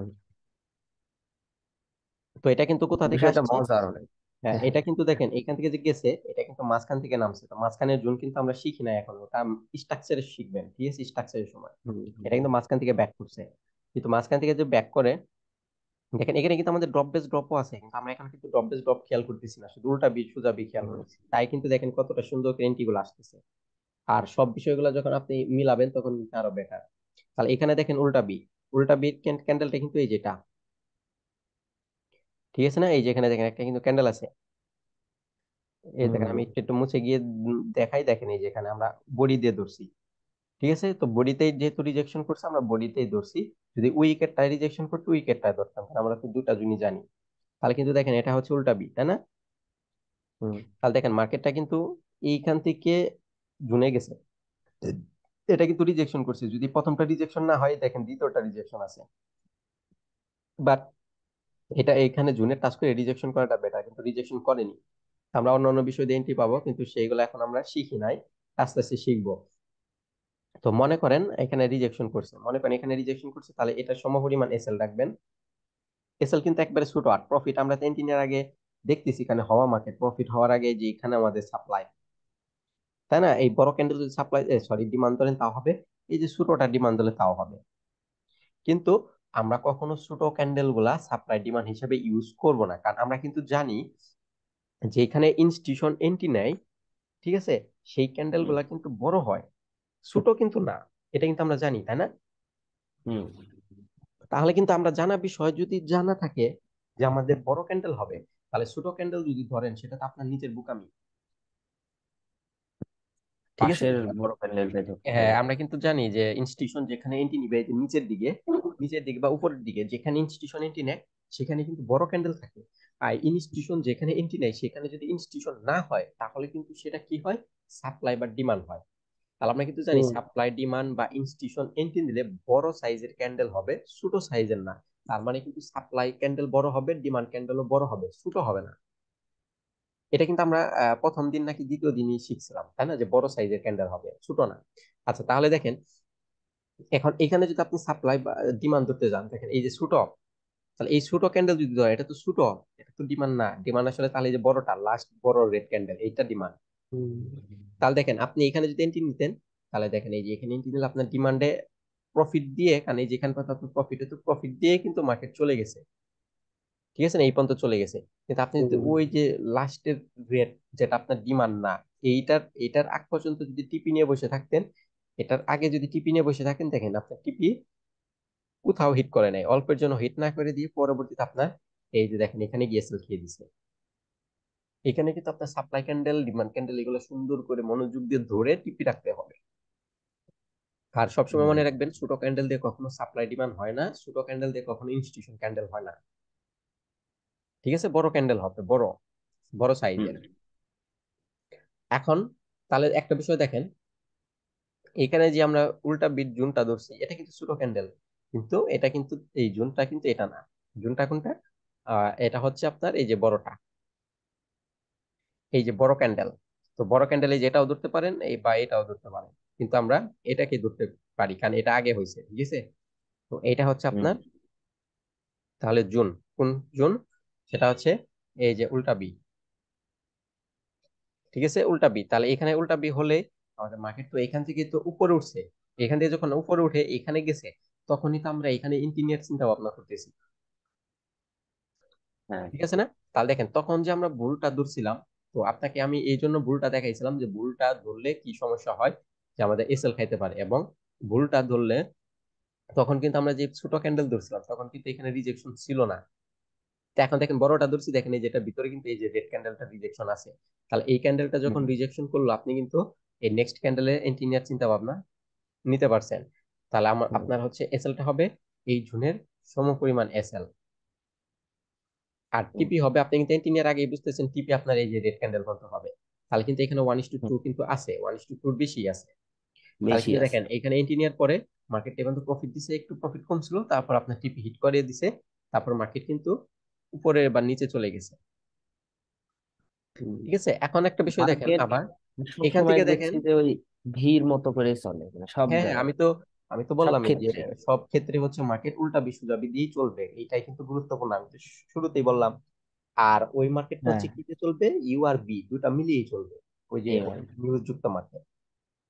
তো এটা কিন্তু কোথা থেকে বিষয়টা আসছে, মজার অনেক। হ্যাঁ হ্যাঁ। এটা কিন্তু দেখেন এখান থেকে যে গেছে, এটা কিন্তু মাঝখান থেকে নামছে, তো মাঝখানের জোন কিন্তু আমরা শিখি না এখন, ওটা স্ট্রাকচারে শিখবেন, ঠিক আছে, স্ট্রাকচারের সময় হুম এটা হুম কিন্তু মাঝখান থেকে ব্যাক করছে, কিন্তু মাঝখান থেকে যে ব্যাক করে, দেখেন এখানে কিন্তু আমাদের ড্রপ বেস ড্রপও আছে, কিন্তু আমরা এখানে কিন্তু ড্রপ বেস ড্রপ খেয়াল করতেছি না, শুধু উল্টা বি সোজা বি খেয়াল হুম করতেছি, তাই কিন্তু দেখেন কতটা সুন্দর এন্ট্রি গুলো আসতেছে, আর সব বিষয়গুলো যখন আপনি মিলাবেন তখন কিন্তু আরো বেটার। তাহলে এখানে দেখেন উল্টা বি ক্যান্ডেলটা কিন্তু এই যেটা, ঠিক আছে না, এই যে এখানে দেখেন একটা কিন্তু ক্যান্ডেল আছে, এই দেখেন হুম আমি একটু একটু মুছে গিয়ে দেখাই, দেখেন এই যে এখানে আমরা বডি দিয়ে ধরছি, ঠিক আছে, তো বডিতেই যেহেতু রিজেকশন করছে আমরা বডিতেই ধরছি, যদি উইকেটটা রিজেকশন করতে উইকেটটা ধরতাম, কারণ আমরা তো দুটা জিনিস জানি, তাহলে কিন্তু দেখেন এটা হচ্ছে উল্টা বি তাই না, হুম। তাহলে দেখেন মার্কেটটা কিন্তু এইখান থেকে জুনে গেছে, এটা কিন্তু রিজেকশন করছে। যদি প্রথমটা রিজেকশন না হয়, দেখেন দ্বিতীয়টা রিজেকশন আছে। বাট এটা এখানে জুনের টাচ করে রিজেকশন করাটা বেটার, কিন্তু রিজেকশন করেনি। আমরা অন্যান্য বিষয় দিয়ে এন্ট্রি পাবো, কিন্তু সেইগুলো এখন আমরা শিখি নাই, আস্তে আস্তে শিখবো। তো মনে করেন এখানে রিজেকশন করছে, মনে করেন এখানে রিজেকশন করছে, তাহলে এটা সমপরিমাণ এসএল রাখবেন। এসএল কিন্তু একবারে ছোট, আর প্রফিট আমরা 10 দিনের আগে দেখতেছি এখানে হওয়া মার্কেট প্রফিট হওয়ার আগে যে এখানে আমাদের সাপ্লাই, তাই না? এই বড় ক্যান্ডেল যদি সাপ্লাই, সরি, ডিমান্ড ধরেন, তাও হবে। এই যে ছোটটা ডিমান্ড ধরলে তাও হবে। কিন্তু আমরা কখনো ছোট ক্যান্ডেল গুলা সাপ্লাই ডিমান্ড হিসেবে ইউজ করব না, কারণ আমরা কিন্তু জানি যে এখানে ইনস্টিটিউশন এন্ট্রি নেয়, ঠিক আছে, সেই ক্যান্ডেল হুম। গুলা কিন্তু বড় হয়, ছোট কিন্তু না। এটা কিন্তু আমরা জানি, তাই না? হুম। তাহলে কিন্তু আমরা জানা বিষয় যদি জানা থাকে যে আমাদের বড় ক্যান্ডেল হবে, তাহলে ছোট ক্যান্ডেল যদি ধরেন সেটা তো আপনার নিজের বোকামি। ঠিক আছে। পাশের বড় প্যানেলটাই ধরতে হ্যাঁ, হবে। আমরা কিন্তু জানি যে ইনস্টিটিউশন যেখানে এন্ট্রি নিবে, এই যে নিচের দিকে, নিচের দিকে বা উপরের দিকে যেখানে ইনস্টিটিউশন এন্ট্রি নেয়, সেখানে কিন্তু বড় ক্যান্ডেল থাকে। আর ইনস্টিটিউশন যেখানে এন্ট্রি নেয়, সেখানে যদি ইনস্টিটিউশন না হয়, তাহলে কিন্তু সেটা কি হয়, সাপ্লাই বা ডিমান্ড হয়। তাহলে আমরা কিন্তু জানি হুম। সাপ্লাই ডিমান্ড বা ইনস্টিটিউশন এন্ট্রি দিলে বড় সাইজের ক্যান্ডেল হবে, ছোট সাইজের না। তার মানে কিন্তু সাপ্লাই ক্যান্ডেল বড় হবে, ডিমান্ড ক্যান্ডেলও বড় হবে, ছোট হবে না। এটা কিন্তু আমরা প্রথম দিন নাকি দ্বিতীয় দিনই শিখছিলাম, তাই না, যে বড় সাইজের ক্যান্ডেল হবে, ছোট না। আচ্ছা, তাহলে দেখেন এখন এখানে যদি আপনি সাপ্লাই বা ডিমান্ড ধরতে যান, দেখেন এই যে ছোট, তাহলে এই ছোট ক্যান্ডেল যদি ধরে, এটা তো ছোট, এটা তো ডিমান্ড না। ডিমান্ড আসলে তাহলে এই যে বড়টা, লাস্ট বড় রেড ক্যান্ডেল, এইটা ডিমান্ড। হুম। তাহলে দেখেন আপনি এখানে যদি এন্ট্রি নিতেন, তাহলে দেখেন এই যে এখানে এন্ট্রি নিলে আপনার ডিমান্ডে প্রফিট দিয়ে, কারণ এই যেখানে পর্যন্ত আপনার প্রফিট হতো, প্রফিট দিয়ে কিন্তু মার্কেট চলে গেছে, ঠিক আছে না, এই পর্যন্ত চলে গেছে। কিন্তু আপনি যদি হুম। ওই যে লাস্টের রেট, যেটা আপনার ডিমান্ড না, এইটার আগ পর্যন্ত যদি টিপি নিয়ে বসে থাকতেন, এটার আগে যদি টিপি নিয়ে বসে থাকেন, দেখেন আপনার টিপি কোথাও হিট করে নাই, অল্পের জন্য হিট না করে দিয়ে পরবর্তীতে আপনার এই যে দেখেন এখানে গিয়ে সেল খেয়ে দিছে। এখানে কিন্তু আপনার সাপ্লাই ক্যান্ডেল ডিমান্ড ক্যান্ডেল এগুলো সুন্দর করে মনোযোগ দিয়ে ধরে টিপি রাখতে হবে। আর সবসময় হুম। মনে রাখবেন, ছোট ক্যান্ডেল দিয়ে কখনো সাপ্লাই ডিমান্ড হয় না, ছোট ক্যান্ডেল দিয়ে কখনো ইনস্টিটিউশন ক্যান্ডেল হয় না। ঠিক আছে, বড় ক্যান্ডেল হবে, বড় বড় হুম। সাইজের। এখন তাহলে একটা বিষয় দেখেন, এখানে যে আমরা উল্টা বিট জুনটা ধরছি, এটা কিন্তু ছোট ক্যান্ডেল, কিন্তু এটা কিন্তু এই জুনটা কিন্তু এটা না। জুনটা কোনটা? এটা হচ্ছে আপনার এই যে বড়টা, এই যে বড় ক্যান্ডেল। তো বড় ক্যান্ডেল এই যে এটাও ধরতে পারেন, এই বা এটাও ধরতে পারেন, কিন্তু আমরা এটাকে ধরতে পারি কারণ এটা আগে হয়েছে, ঠিক আছে। তো এটা হচ্ছে হুম। আপনার তাহলে জুন, কোন জুন? সেটা হচ্ছে এই যে উল্টা বি, ঠিক আছে, উল্টা বি। তাহলে এখানে উল্টা বি হলে আমাদের মার্কেট তো এখান থেকে তো উপরে উঠছে, এখান থেকে যখন উপরে উঠে এখানে গেছে, তখনই তো আমরা এখানে ইঞ্জিনিয়ার চিন্তা ভাবনা করতেছি, হ্যাঁ। ঠিক আছে না? তাহলে দেখেন তখন যে আমরা ভুলটা ধরছিলাম, তো আপনাকে আমি এই জন্য ভুলটা দেখাইছিলাম যে ভুলটা ধরলে কি সমস্যা হয়, যে আমাদের এসএল খাইতে পারে। এবং ভুলটা ধরলে তখন কিন্তু আমরা যে ছোট ক্যান্ডেল ধরছিলাম, তখন কিন্তু এখানে রিজেকশন ছিল না। তো এখন দেখেন বড়টা ধরছি, দেখেন এই যেটা ভিতরে কিন্তু এই যে রেড ক্যান্ডেলটা রিজেকশন আছে। তাহলে এই ক্যান্ডেলটা যখন হুম। রিজেকশন করলো, আপনি কিন্তু এই নেক্সট ক্যান্ডেলে এন্ট্রি নেওয়ার চিন্তা ভাবনা নিতে পারছেন। তাহলে হুম। আপনার হচ্ছে এসএলটা হবে এই জুনের সমপরিমাণ এসএল। আর হুম। টিপি হবে, আপনি কিন্তু এন্ট্রি নেওয়ার আগেই বুঝতেছেন টিপি আপনার এই যে রেড ক্যান্ডেল কত হবে। তাহলে কিন্তু এখানে 1:2 হুম। কিন্তু আছে, 1:2 বেশি আছে। তাহলে বেশি কিন্তু আছে। দেখেন এখানে এন্ট্রি নেওয়ার পরে মার্কেট এবার তো প্রফিট দিছে, একটু প্রফিট কম ছিল, তারপর আপনার টিপি হিট করে দিছে, তারপর মার্কেট কিন্তু উপরে বা নিচে চলে গেছে। হুম। ঠিক আছে, এখন একটা বিষয় দেখেন মার্কেট আবার, এখান সবসময় থেকে দেখেন। দেখছি যে ওই ভিড় মতো করে চলে, মানে সব হ্যাঁ হ্যাঁ, জায়গায়, আমি তো সব বললামই যে ক্ষেত্রে। সব ক্ষেত্রে হচ্ছে মার্কেট উল্টা বিশ্বব্যাপী দিয়েই চলবে, এইটাই কিন্তু গুরুত্বপূর্ণ, আমি তো শুরুতেই বললাম। আর ওই মার্কেটটা হ্যাঁ। হচ্ছে কিতে চলবে, ইউ আর বি দুটা মিলিয়েই চলবে, ওই যে এবার। নিউজ যুক্ত মার্কেট।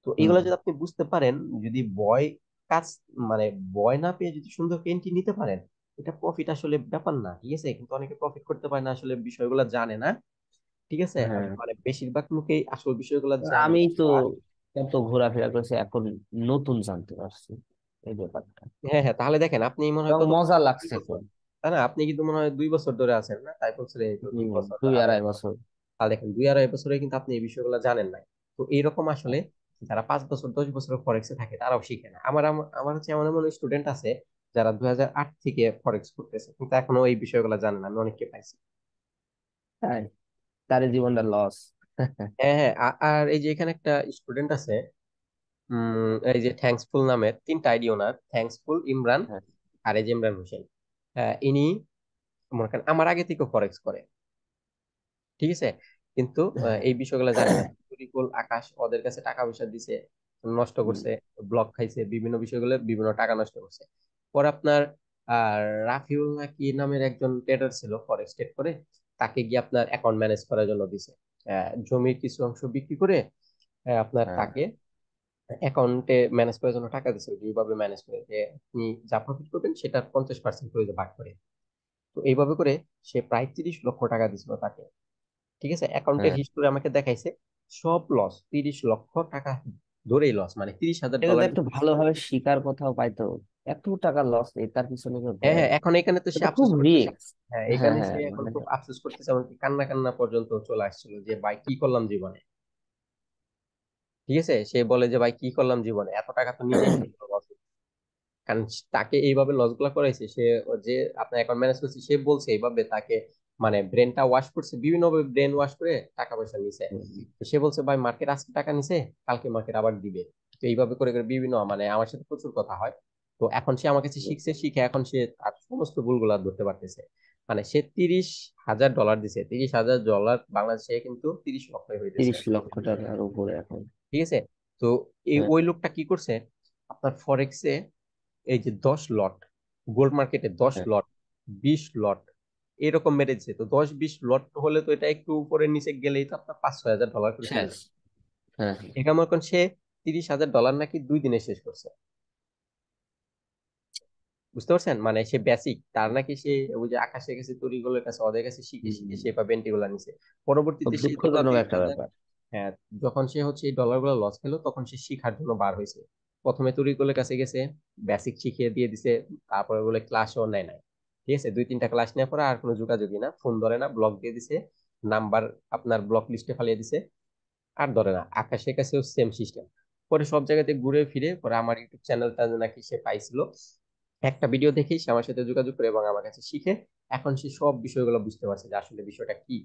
তো হুম। এগুলো যদি আপনি বুঝতে পারেন, যদি ভয় কাজ, মানে ভয় না পেয়ে যদি সুন্দর এন্ট্রি নিতে পারেন, এটা প্রফিট আসলে ব্যাপার না, ঠিক আছে। কিন্তু অনেকে প্রফিট করতে পারে না, আসলে বিষয়গুলো জানে না, ঠিক আছে। হ্যাঁ। মানে বেশিরভাগ লোকেই আসল বিষয়গুলো জানে আমি না। তো কত ঘোরাফেরা করছি, এখন নতুন জানতে পারছি এই ব্যাপারটা, হ্যাঁ হ্যাঁ, তাহলে দেখেন আপনি মনে হয় এবং কত মজা বছর, দুই লাগছে বছর খুব। তাই না? আপনি কিন্তু মনে হয় 2 বছর ধরে আছেন না, তাই বলছিলেন এই তো 2 বছর বা দুই আড়াই আড়াই বছর। বছর। তাহলে দেখেন 2 আড়াই বছরে কিন্তু আপনি এই বিষয়গুলো জানেন নাই। তো এইরকম আসলে যারা 5 বছর 10 বছর ফরেক্সে থাকে তারাও শিখে না। আমার হচ্ছে এমন এমন স্টুডেন্ট আছে যারা 2008 থেকে ফরেক্স করতেছে, কিন্তু এখনো এই বিষয়গুলো জানে না, আমি অনেককে পাইছি। তাই? তার জীবনটা লস। হ্যাঁ হ্যাঁ, আর এই যে এখানে একটা স্টুডেন্ট আছে, এই যে থ্যাঙ্কসফুল নামের তিনটা আইডি ওনার, থ্যাঙ্কসফুল, ইমরান, হ্যাঁ আর এই যে ইমরান হোসেন। ইনি মনে করেন আমার আগে থেকে ফরেক্স করে, ঠিক আছে, কিন্তু হ্যাঁ। এই বিষয়গুলো জানি না। তরিকুল, আকাশ ওদের কাছে টাকা পয়সা দিছে, নষ্ট হুম, করছে, ব্লক খাইছে, বিভিন্ন বিষয়গুলো বিভিন্ন টাকা নষ্ট করছে। পরে আপনার আর রাফিউল নাকি নামের একজন ট্রেডার ছিল, ফরেক্স ট্রেড করে, তাকে গিয়ে আপনার অ্যাকাউন্ট ম্যানেজ করার জন্য দিছে। জমির কিছু অংশ বিক্রি করে আপনার হ্যাঁ তাকে অ্যাকাউন্টে ম্যানেজ করার জন্য টাকা দিছে, যেভাবে ম্যানেজ করে যে আপনি যা প্রফিট করবেন সেটার 50% করে ভাগ করে। তো এইভাবে করে সে প্রায় 30 লক্ষ টাকা দিছিল তাকে, ঠিক আছে। অ্যাকাউন্টের হ্যাঁ। হিস্টোরি আমাকে দেখাইছে, সব লস, 30 লক্ষ টাকা ধরেই লস, মানে 30,000 এটা তো ডলার একটু ভালোভাবে শিকার কোথাও পাইতো, এত টাকা লস এটার পিছনে কেউ হ্যাঁ দেয়? হ্যাঁ, এখন এখানে তো সে এটা খুব আফসোস করতেছে। রিস্ক। হ্যাঁ, হ্যাঁ এখানে হ্যাঁ সে এখন মানে খুব আফসোস করতেছে, এমনকি কান্না কান্না পর্যন্ত চলে আসছিল যে ভাই কি করলাম জীবনে, ঠিক আছে। সে বলে যে ভাই কি করলাম জীবনে, এত টাকা তো নিজেই loss। কারণ তাকে এইভাবে লস গুলা করাইছে সে, যে আপনার অ্যাকাউন্ট ম্যানেজ করছে, সে বলছে এইভাবে তাকে, মানে ব্রেনটা ওয়াশ করছে, বিভিন্ন ভাবে ব্রেন ওয়াশ করে টাকা পয়সা নিছে। তো সে বলছে ভাই মার্কেট আজকে টাকা নিছে, কালকে মার্কেট আবার দিবে। তো এইভাবে করে করে বিভিন্ন, মানে আমার সাথে প্রচুর কথা হয়। তো এখন সে আমার কাছে শিখছে, শিখে এখন সে তার সমস্ত ভুলগুলা ধরতে পারতেছে। মানে সে 30,000 ডলার দিছে, 30,000 ডলার বাংলাদেশে কিন্তু 30 লক্ষ হইতেছে, 30 লক্ষ টাকার উপরে এখন। ঠিক আছে। তো এই হ্যাঁ ওই লোকটা কি করছে, আপনার ফরেক্সে এই যে 10 লট, গোল্ড মার্কেটে দশ হ্যাঁ। লট 20 লট এরকম মেরেছে। তো 10-20 লট হলে তো এটা একটু উপরে নিচে গেলেই তো আপনার 5-6 হাজার ডলার করে চলে শেষ। যাবে। হ্যাঁ এটা মনে করেন সে 30,000 ডলার নাকি 2 দিনে শেষ করছে, বুঝতে পারছেন। মানে সে বেসিক তার নাকি, সে ওই যে আকাশের কাছে, তরিগুলোর কাছে, ওদের কাছে শিখে শিখে হ্যাঁ। সে বা বেন্টিগুলা নিছে। খুব পরবর্তীতে সে যখন দুঃখজনক একটা 30,000, ব্যাপার। হ্যাঁ, যখন সে হচ্ছে এই ডলার গুলো লস খেলো, তখন সে শিখার জন্য বার হয়েছে। প্রথমে তরিগুলোর কাছে গেছে, বেসিক শিখিয়ে দিয়ে দিছে, তারপরে বলে ক্লাসও নেয় নাই, ঠিক আছে। 2-3টা ক্লাস নেওয়ার পরে আর কোনো যোগাযোগই না, ফোন ধরে না, ব্লক দিয়ে দিছে, নাম্বার আপনার ব্লক লিস্টে ফালিয়ে দিছে, আর ধরে না। আকাশের কাছেও সেম সিস্টেম। পরে সব জায়গাতে ঘুরে ফিরে পরে আমার ইউটিউব চ্যানেলটা নাকি সে পাইছিল, একটা ভিডিও দেখেই সে আমার সাথে যোগাযোগ করে এবং আমার কাছে শিখে এখন সে সব বিষয়গুলো বুঝতে পারছে যে আসলে বিষয়টা কি।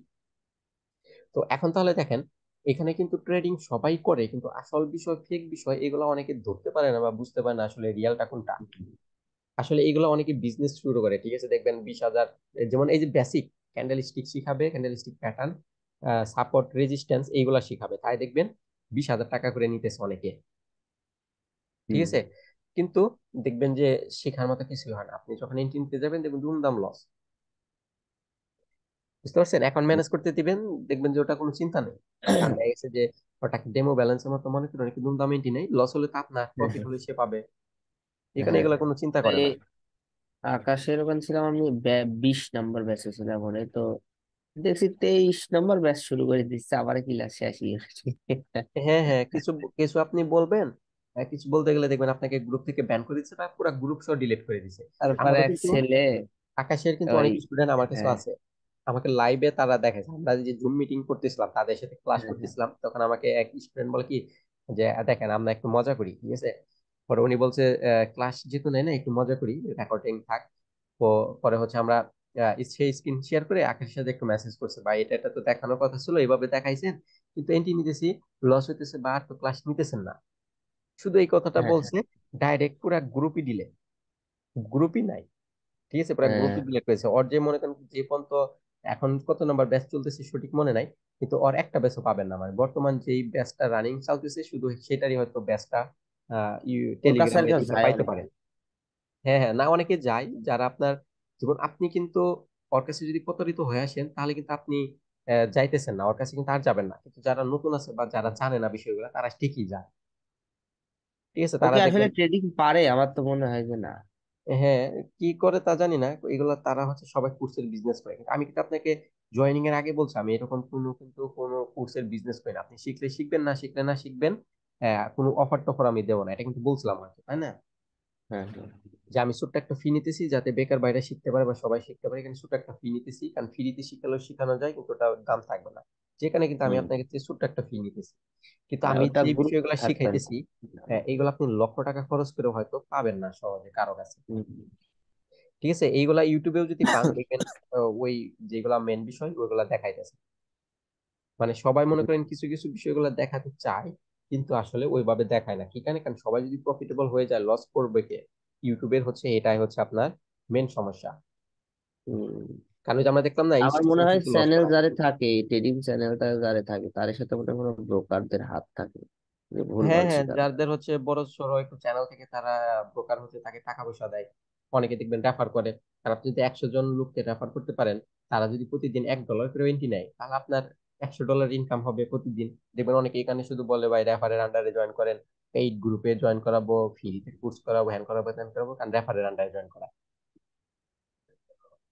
তো এখন তাহলে দেখেন, এখানে কিন্তু ট্রেডিং সবাই করে, কিন্তু আসল বিষয়, ফেক বিষয়, এগুলো অনেকে ধরতে পারে না বা বুঝতে পারে না আসলে রিয়ালটা কোনটা। আসলে এগুলো অনেকে বিজনেস শুরু করে, ঠিক আছে, দেখবেন 20,000, যেমন এই যে বেসিক ক্যান্ডেল স্টিক শিখাবে, candlestick pattern, support, resistance, এইগুলা শিখাবে, তাই দেখবেন 20,000 টাকা করে নিতেছে অনেকে, ঠিক হুম। আছে। কিন্তু দেখবেন যে শেখার মতো কিছু হয় না, আপনি যখন এন্ট্রি নিতে যাবেন দেখবেন দুমদাম লস, বুঝতে পারছেন। এখন ম্যানেজ করতে দিবেন, দেখবেন যে ওটা কোনো চিন্তা নেই। কারণ দেখা গেছে যে ওটাকে ডেমো ব্যালেন্সের মতো মনে করেন, কিন্তু দুমদাম এন্ট্রি নেই, লস হলে তো আপনার, হ্যাঁ প্রফিট হ্যাঁ হলে সে পাবে, এখানে হ্যাঁ। এগুলো কোনো চিন্তা করে এই না। আকাশের ওখানে ছিলাম আমি, 20 নম্বর ব্যাচে ছিলাম ওখানে তো, দেখছি 23 নম্বর ব্যাচ শুরু করে দিচ্ছে, আবার ক্লাস শেষই হচ্ছে। হ্যাঁ হ্যাঁ, কিছু কিছু আপনি বলবেন, কিছু বলতে গেলে দেখবেন আপনাকে গ্রুপ থেকে ব্যান করে দিচ্ছে বা পুরো গ্রুপ সহ ডিলিট করে দিচ্ছে। তারপরে আমারও এক কিন্তু, ছেলে আকাশের কিন্তু ওই, অনেক স্টুডেন্ট আমার কাছে হ্যাঁ আছে, আমাকে লাইভে তারা দেখাচ্ছে, আমরা যে জুম মিটিং করতেছিলাম তাদের সাথে ক্লাস হ্যাঁ হ্যাঁ করতেছিলাম, তখন আমাকে এক স্টুডেন্ট বলে কি যে দেখেন আমরা একটু মজা করি, ঠিক আছে। পরে উনি বলছে ক্লাস যেহেতু নেই না, একটু মজা করি, রেকর্ডিং থাক। তো পরে হচ্ছে আমরা সেই স্ক্রিন শেয়ার করে আকাশের সাথে একটু মেসেজ করছে, ভাই এটা এটা তো দেখানোর কথা ছিল, এইভাবে দেখাইছেন, কিন্তু এন্ট্রি নিতেছি, লস হইতেছে, বা আর তো ক্লাস নিতেছেন না। শুধু এই কথাটা হ্যাঁ হ্যাঁ বলছে, ডাইরেক্ট পুরা গ্রুপই দিলে, গ্রুপই নাই, ঠিক আছে, পুরো হ্যাঁ। গ্রুপই ডিলিট করেছে। ওর যে মনে করেন যে পর্যন্ত এখন কত নাম্বার ব্যাচ চলতেছে সঠিক মনে নাই, কিন্তু ওর একটা ব্যাচও পাবেন না, মানে বর্তমান যেই ব্যাচটা রানিং চলতেছে শুধু সেটারই হয়তো ব্যাচটা ওর কাছে আর টেলিগ্রামে কেউ ঢুকে যায়ও পাইতে না। পারেন। হ্যাঁ হ্যাঁ, না অনেকে যায় যারা আপনার, যেমন আপনি কিন্তু ওর কাছে যদি প্রতারিত হয়ে আসেন তাহলে কিন্তু আপনি যাইতেছেন না ওর কাছে, কিন্তু আর যাবেন না, কিন্তু যারা নতুন আছে বা যারা জানে না বিষয়গুলো তারা ঠিকই যায়, ঠিক আছে, তারা ওকে আসলে দেখবেন। ট্রেডিং পারে আমার তো মনে হয় যে না। হ্যাঁ, কি করে তা জানি না, এগুলো তারা হচ্ছে সবাই কোর্সের বিজনেস করে, কিন্তু আমি কিন্তু আপনাকে জয়েনিং এর আগে বলছি আমি এরকম কোনো কোর্সের বিজনেস করি না, আপনি শিখলে শিখবেন, না শিখলে না শিখবেন, কোনো অফার টফার আমি দেবো না, এটা কিন্তু বলছিলাম হয়তো, তাই না। হ্যাঁ হ্যাঁ যে আমি ছোট্ট একটা ফি নিতেছি যাতে বেকার বাইরে শিখতে পারে বা সবাই শিখতে পারে, এখানে ছোট্ট একটা ফি নিতেছি, কারণ ফ্রিতে শিখালেও শেখানো যায় কিন্তু ওটা দাম থাকবে না, যেখানে কিন্তু আমি হুম। আপনার কাছে ছোট্ট একটা ফি নিতেছি, কিন্তু হ্যাঁ, আমি ওটা যে গ্রুপ বিষয়গুলো থাকতে হবে। শিখাইতেছি, এইগুলো আপনি লক্ষ টাকা খরচ করে হয়তো পাবেন না সহজে কারো কাছে, হুম। ঠিক আছে। এইগুলা ইউটিউবেও যদি পান দেখবেন ওই যেগুলা মেন বিষয় ওইগুলা দেখাইতেছে, মানে সবাই মনে করেন কিছু কিছু বিষয়গুলো দেখাতে চায়, কিন্তু আসলে ওইভাবে দেখায় না। কি কারণে? কারণ সবাই যদি প্রফিটেবল হয়ে যায়, লস করবে কে? ইউটিউবের হচ্ছে এটাই হচ্ছে আপনার মেন সমস্যা। হম। কারণ ওই যে আমরা দেখলাম না, আমার মনে ইনস্টিটিউশন হয় কিন্তু লস চ্যানেল করায়। যারে থাকে, ট্রেডিং চ্যানেলটা যারে থাকে, তার সাথে মনে হয় কোনো ব্রোকারদের হাত থাকে, যে হ্যাঁ ভুলভাল হ্যাঁ, শিখানো। যাদের হচ্ছে বড় সড়ো একটু চ্যানেল থেকে তারা ব্রোকার হচ্ছে তাকে টাকা পয়সা দেয়। অনেকে দেখবেন রেফার করে। আর আপনি যদি 100 জন লোককে রেফার করতে পারেন, তারা যদি প্রতিদিন $1 করে এন্ট্রি নেয়, তাহলে আপনার $100 ইনকাম হবে প্রতিদিন। দেখবেন অনেকে এখানে শুধু বলে ভাই রেফারের আন্ডারে জয়েন করেন, পেইড গ্রুপে জয়েন করাবো, ফ্রিতে কোর্স করাবো, হ্যান করাবো ত্যান করাবো, কারণ রেফারের আন্ডারে জয়েন করা।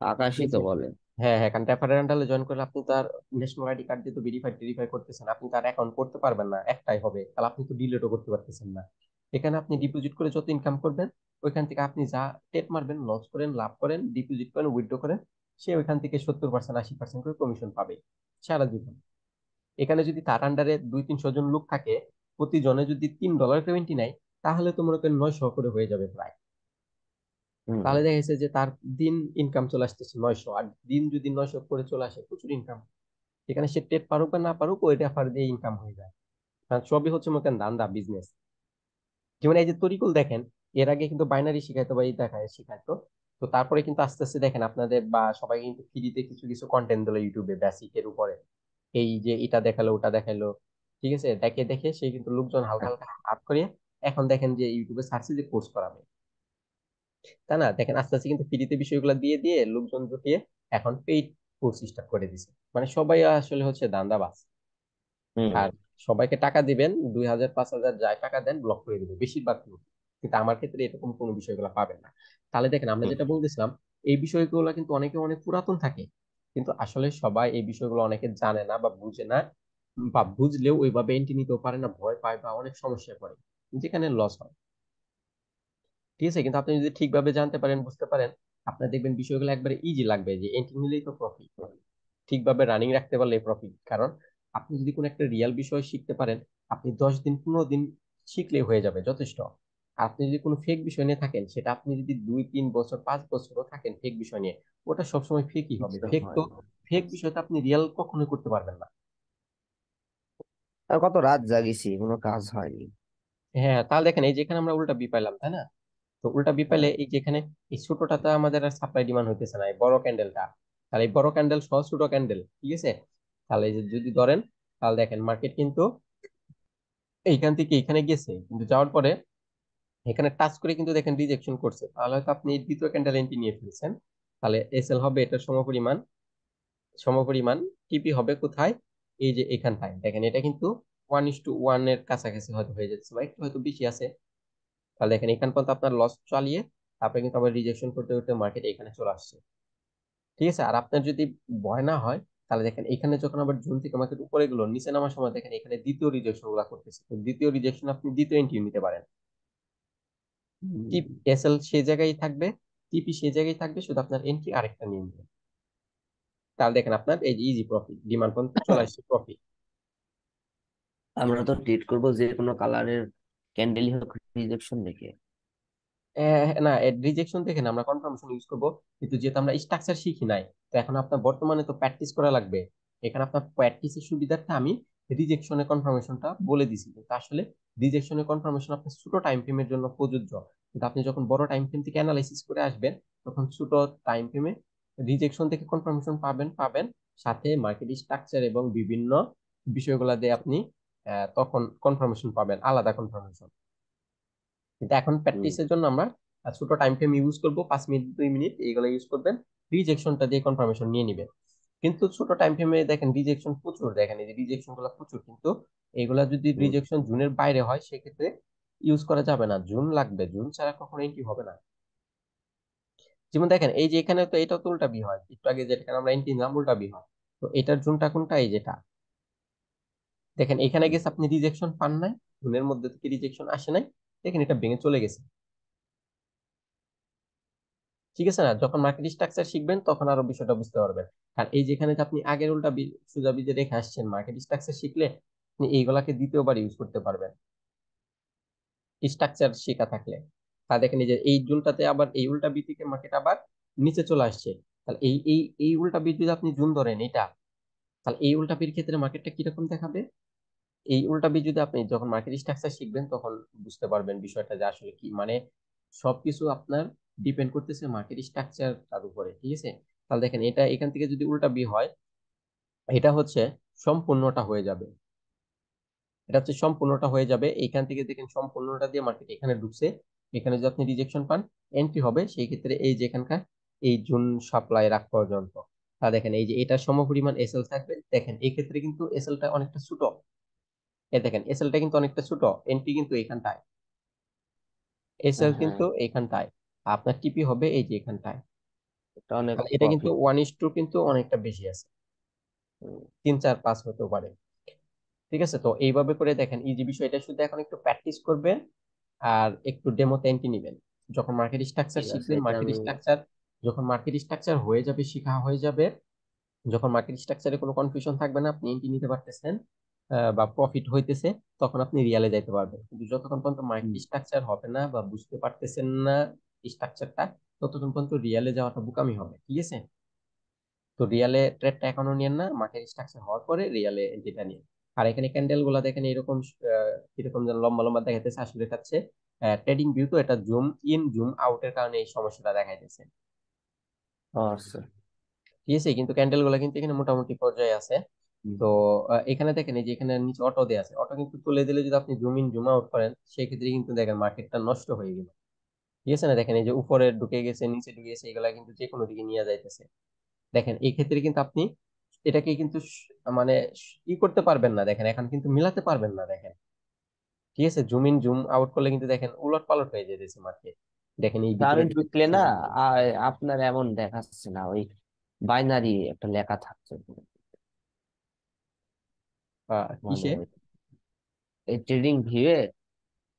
ঠিক আকাশই তো আছে। বলে। হ্যাঁ হ্যাঁ, কারণ রেফারের আন্ডারে জয়েন করলে আপনি তার ন্যাশনাল আইডি কার্ড দিয়ে তো ভেরিফাই করতেছেন, আপনি তার অ্যাকাউন্ট করতে পারবেন না, একটাই হবে, তাহলে আপনি তো ডিলিটও করতে পারতেছেন না। এখানে আপনি ডিপোজিট করে যত ইনকাম করবেন, ওইখান থেকে আপনি যা টেট মারবেন, লস করেন, লাভ করেন, ডিপোজিট করেন, উইথড্র করেন, সে ওইখান থেকে 70% 80% করে কমিশন পাবে সারা জীবন। এখানে যদি তার আন্ডারে 200-300 জন লোক থাকে, প্রতিজনে যদি $3 পেমেন্টই নেয়, তাহলে তো মনে করেন 900 করে হয়ে যাবে প্রায়। হম। তাহলে দেখা গেছে যে তার দিন ইনকাম চলে আসতেছে 900, আর দিন যদি 900 করে চলে আসে, প্রচুর ইনকাম। এখানে সে টেট পারুক বা না পারুক, ওই রেফার দিয়ে ইনকাম হয়ে যায়। কারণ সবই হচ্ছে মনে করেন ধান্দা, বিজনেস। যেমন এই যে তরিকুল দেখেন, এর আগে কিন্তু বাইনারি শিখাইতো বা এই দেখায় শিখাইতো। তো তারপরে কিন্তু আস্তে আস্তে দেখেন আপনাদের বা সবাই কিন্তু ফ্রিতে কিছু কিছু কন্টেন্ট দিল ইউটিউবে বেসিকের উপরে। এই যে এটা দেখালো ওটা দেখালো, ঠিক আছে, দেখে দেখে সে কিন্তু লোকজন হালকা হালকা হাত করে এখন দেখেন যে ইউটিউবে সার্চে যে কোর্স করাবে। তাই না? দেখেন আস্তে আস্তে কিন্তু ফ্রিতে বিষয়গুলো দিয়ে দিয়ে লোকজন জুটিয়ে এখন পেইড কোর্স স্টার্ট করে দিছে। মানে সবাই আসলে হচ্ছে দান্দাবাজ। আর হম। সবাইকে টাকা দিবেন, 2000 5000 যায় টাকা দেন, ব্লক করে দিবে বেশিরভাগ লোক। কিন্তু আমার ক্ষেত্রে এরকম কোনো বিষয়গুলো পাবেন না। তাহলে দেখেন আমরা যেটা বলতেছিলাম, এই বিষয়গুলো কিন্তু অনেকে অনেক পুরাতন থাকে, কিন্তু আসলে সবাই এই বিষয়গুলো অনেকে জানে না বা বুঝে না, বা বুঝলেও ওইভাবে এন্ট্রি নিতেও পারে না, ভয় পায় বা অনেক সমস্যায় পড়ে, যেখানে লস হয়। ঠিক আছে, কিন্তু আপনি যদি ঠিকভাবে জানতে পারেন, বুঝতে পারেন, আপনার দেখবেন বিষয়গুলো একবারে ইজি লাগবে, যে এন্ট্রি নিলেই তো প্রফিট। ঠিকভাবে রানিং রাখতে পারলে প্রফিট। কারণ আপনি যদি কোনো একটা রিয়েল বিষয় শিখতে পারেন, আপনি 10 দিন 15 দিন শিখলে হয়ে যাবে যথেষ্ট। আর আপনি যদি কোনো ফেক বিষয় নিয়ে থাকেন, সেটা আপনি যদি 2 3 বছর 5 বছরও থাকেন ফেক বিষয় নিয়ে, ওটা সবসময় ফেকই হবে। বুঝতে ফেক তো, হয় না। ফেক বিষয়টা আপনি রিয়েল কখনোই করতে পারবেন না। আর কত রাত জাগিছি, কোনো কাজ হয়নি। হ্যাঁ, তাহলে দেখেন এই যেখানে আমরা উল্টা বি পাইলাম, তাই না? তো উল্টা বি পাইলে হ্যাঁ। এই যেখানে এই ছোটটাতে আমাদের আর সাপ্লাই ডিমান্ড হইতেছে না, এই বড় ক্যান্ডেলটা। তাহলে এই বড় ক্যান্ডেল সহ ছোট ক্যান্ডেল, ঠিক আছে, তাহলে এই যে যদি ধরেন, তাহলে দেখেন মার্কেট কিন্তু এইখান থেকে এখানে গেছে, কিন্তু যাওয়ার পরে এখানে টাচ করে কিন্তু দেখেন রিজেকশন করছে, তাহলে হয়তো আপনি এই দ্বিতীয় ক্যান্ডেল এন্ট্রি নিয়ে ফেলছেন। তাহলে এসএল হবে এটার সমপরিমাণ, সমপরিমাণ। টিপি হবে কোথায়? এই যে এখানটায় দেখেন, এটা কিন্তু 1:1 এর কাছাকাছি হয়তো হয়ে যাচ্ছে, বা একটু হয়তো বেশি আছে। তাহলে দেখেন এখান পর্যন্ত আপনার লস চালিয়ে তারপরে কিন্তু আবার রিজেকশন করতে করতে মার্কেট এখানে চলে আসছে। ঠিক আছে, আর আপনার যদি ভয় না হয়, তাহলে দেখেন এখানে যখন আবার জুন থেকে মার্কেট উপরে গেলো, নিচে নামার সময় দেখেন এখানে দ্বিতীয় রিজেকশন গুলা করতেছে, তো দ্বিতীয় রিজেকশন আপনি দ্বিতীয় এন্ট্রি নিতে পারেন। টিপ হম। এসএল সেই জায়গায় থাকবে, টিপি সেই জায়গায় থাকবে, শুধু আপনার এন্ট্রি আরেকটা নিয়ে নেবেন। তাহলে দেখেন আপনার এই যে ইজি প্রফিট, ডিমান্ড পর্যন্ত চলে আসছে প্রফিট। আমরা তো ট্রিট করবো যে কোনো কালারের ক্যান্ডেলই হোক, রিজেকশন দেখে। না, রিজেকশন দেখে না, আমরা কনফার্মেশন ইউজ করব। কিন্তু যেহেতু আমরা স্ট্রাকচার শিখি নাই, তো এখন আপনার বর্তমানে তো প্র্যাকটিস করা লাগবে। এখানে আপনার প্র্যাকটিসের সুবিধার্থে আমি রিজেকশনের কনফার্মেশনটা বলে দিছি, কিন্তু আসলে রিজেকশনের কনফার্মেশন আপনার ছোট টাইম ফ্রেমের জন্য প্রযোজ্য। কিন্তু আপনি যখন বড় টাইম ফ্রেম থেকে অ্যানালাইসিস করে আসবেন, তখন ছোট টাইম ফ্রেমে রিজেকশন থেকে কনফার্মেশন পাবেন পাবেন সাথে মার্কেট স্ট্রাকচার এবং বিভিন্ন বিষয়গুলো দিয়ে আপনি তখন কনফার্মেশন পাবেন, আলাদা কনফার্মেশন। কিন্তু এখন হম। প্র্যাকটিসের জন্য আমরা ছোট টাইম ফ্রেম ইউজ করব, 5 মিনিট 2 মিনিট এইগুলো ইউজ করবেন, রিজেকশনটা দিয়ে কনফার্মেশন নিয়ে নিবেন। কিন্তু ছোট টাইম ফ্রেমে দেখেন রিজেকশন প্রচুর, দেখেন এই যে রিজেকশন গুলো প্রচুর, কিন্তু এগুলা যদি হম। রিজেকশন জুনের বাইরে হয়, সেক্ষেত্রে ইউজ করা যাবে না, জুন লাগবে, জুন ছাড়া কখনো এন্ট্রি হবে না। যেমন দেখেন এই যে এখানে তো এটা তো উল্টা বি হয়, একটু আগে যেটা আমরা এন্ট্রি নিলাম উল্টা বি হয়। তো এটার জুনটা কোনটা? এই যেটা দেখেন এখানে গেছে, আপনি রিজেকশন পান নাই, জুনের মধ্যে থেকে রিজেকশন আসে নাই, দেখেন এটা ভেঙে চলে গেছে। ঠিক আছে না? যখন মার্কেট স্ট্রাকচার শিখবেন তখন আরো বিষয়টা বুঝতে পারবেন। আর এই যেখানে যে আপনি আগের উল্টা সোজা বীজে রেখে আসছেন, মার্কেট স্ট্রাকচার শিখলে আপনি এইগুলাকে দ্বিতীয়বার ইউজ করতে পারবেন স্ট্রাকচার শেখা থাকলে। তা দেখেন এই যে এই জুনটাতে আবার এই উল্টা বি থেকে মার্কেট আবার নিচে চলে আসছে। তাহলে এই উল্টা বি যদি আপনি জুন ধরেন এটা, তাহলে এই উল্টা বির ক্ষেত্রে মার্কেটটা কিরকম দেখাবে? এই উল্টা বি যদি আপনি যখন মার্কেট স্ট্রাকচার শিখবেন তখন বুঝতে পারবেন বিষয়টা যে আসলে কি, মানে সবকিছু আপনার ডিপেন্ড করতেছে মার্কেট স্ট্রাকচারটার উপরে, ঠিক আছে? তাহলে দেখেন এটা এখান থেকে যদি উল্টা বি হয়, এটা হচ্ছে সম্পূর্ণটা হয়ে যাবে। এটা হচ্ছে সম্পূর্ণটা হয়ে যাবে, এইখান থেকে দেখেন সম্পূর্ণটা দিয়ে মার্কেট এখানে ঢুকছে। এখানে যদি আপনি রিজেকশন পান, এন্ট্রি হবে সেই ক্ষেত্রে এই যে এখানকার এই জুন সাপ্লাই রাখ পর্যন্ত। তা দেখেন এই যে এটা সমপরিমাণ এসএল থাকবে, দেখেন এই ক্ষেত্রে কিন্তু এসএলটা অনেকটা ছোট। এ দেখেন এসএলটা কিন্তু অনেকটা ছোট, এন্ট্রি কিন্তু এখানটায়, এসএল হ্যাঁ, কিন্তু এখানটায়, আপনার টিপি হবে এই যে এখানটায়। এটা অনেক তাহলে এটা কিন্তু প্রফিট। 1:2 কিন্তু অনেকটা বেশি আছে, 3 4 5 হতেও পারে। ঠিক আছে, তো এইভাবে করে দেখেন ইজি বিষয়, এটা শুধু এখন একটু প্র্যাকটিস করবেন আর একটু ডেমোতে এন্ট্রি নিবেন। যখন মার্কেট স্ট্রাকচার ঠিক আছে, শিখবেন, এটা মার্কেট আমি। স্ট্রাকচার যখন মার্কেট স্ট্রাকচার হয়ে যাবে, শিখা হয়ে যাবে, যখন মার্কেট স্ট্রাকচারে কোনো কনফিউশন থাকবে না, আপনি এন্ট্রি নিতে পারতেছেন বা প্রফিট হইতেছে, তখন আপনি রিয়ালে যাইতে পারবেন। কিন্তু যতক্ষণ পর্যন্ত মার্কেট হুম। স্ট্রাকচার হবে না বা বুঝতে পারতেছেন না স্ট্রাকচারটা, ততক্ষণ পর্যন্ত রিয়ালে যাওয়াটা বোকামি হবে, ঠিক আছে? তো রিয়ালে ট্রেডটা এখনো নিয়েন না, মার্কেট স্ট্রাকচার হওয়ার পরে রিয়ালে যেটা নিন। আর এখানে ক্যান্ডেল গুলা দেখেন এরকম এরকম যেন লম্বা লম্বা দেখাইতেছে, আসলে দেখাচ্ছে ট্রেডিং ভিউ, তো এটা জুম ইন জুম আউটের কারণে এই সমস্যাটা দেখাইতেছে, আচ্ছা। ঠিক আছে? কিন্তু ক্যান্ডেল গুলা কিন্তু এখানে মোটামুটি পর্যায়ে আছে। হুম। তো এখানে দেখেন এই যে এখানে নিচে অটো দেওয়া আছে, অটো কিন্তু তুলে দিলে যদি আপনি জুম ইন জুম আউট করেন, সেই ক্ষেত্রে কিন্তু দেখেন মার্কেটটা নষ্ট হয়ে গেল, ঠিক আছে না? দেখেন এই যে উপরে ঢুকে গেছে, নিচে ঢুকে গেছে, এগুলা কিন্তু যে কোনো দিকে নিয়ে যাইতেছে। দেখেন এই ক্ষেত্রে কিন্তু আপনি এটাকে কিন্তু মানে ই করতে পারবেন না, দেখেন এখন কিন্তু মিলাতে পারবেন না, দেখেন, ঠিক আছে? জুম ইন জুম আউট করলে কিন্তু দেখেন উলট পালট হয়ে যেতেছে মার্কেট, দেখেন এই তা ভিতরে আমি ঢুকে ঢুকলে যাচ্ছে, না, বাইরে বের হচ্ছে। আপনার এমন দেখাচ্ছে না, ওই বাইনারি একটা লেখা থাকছে। মানে কিসে? এই ট্রেডিং ভিউয়ে,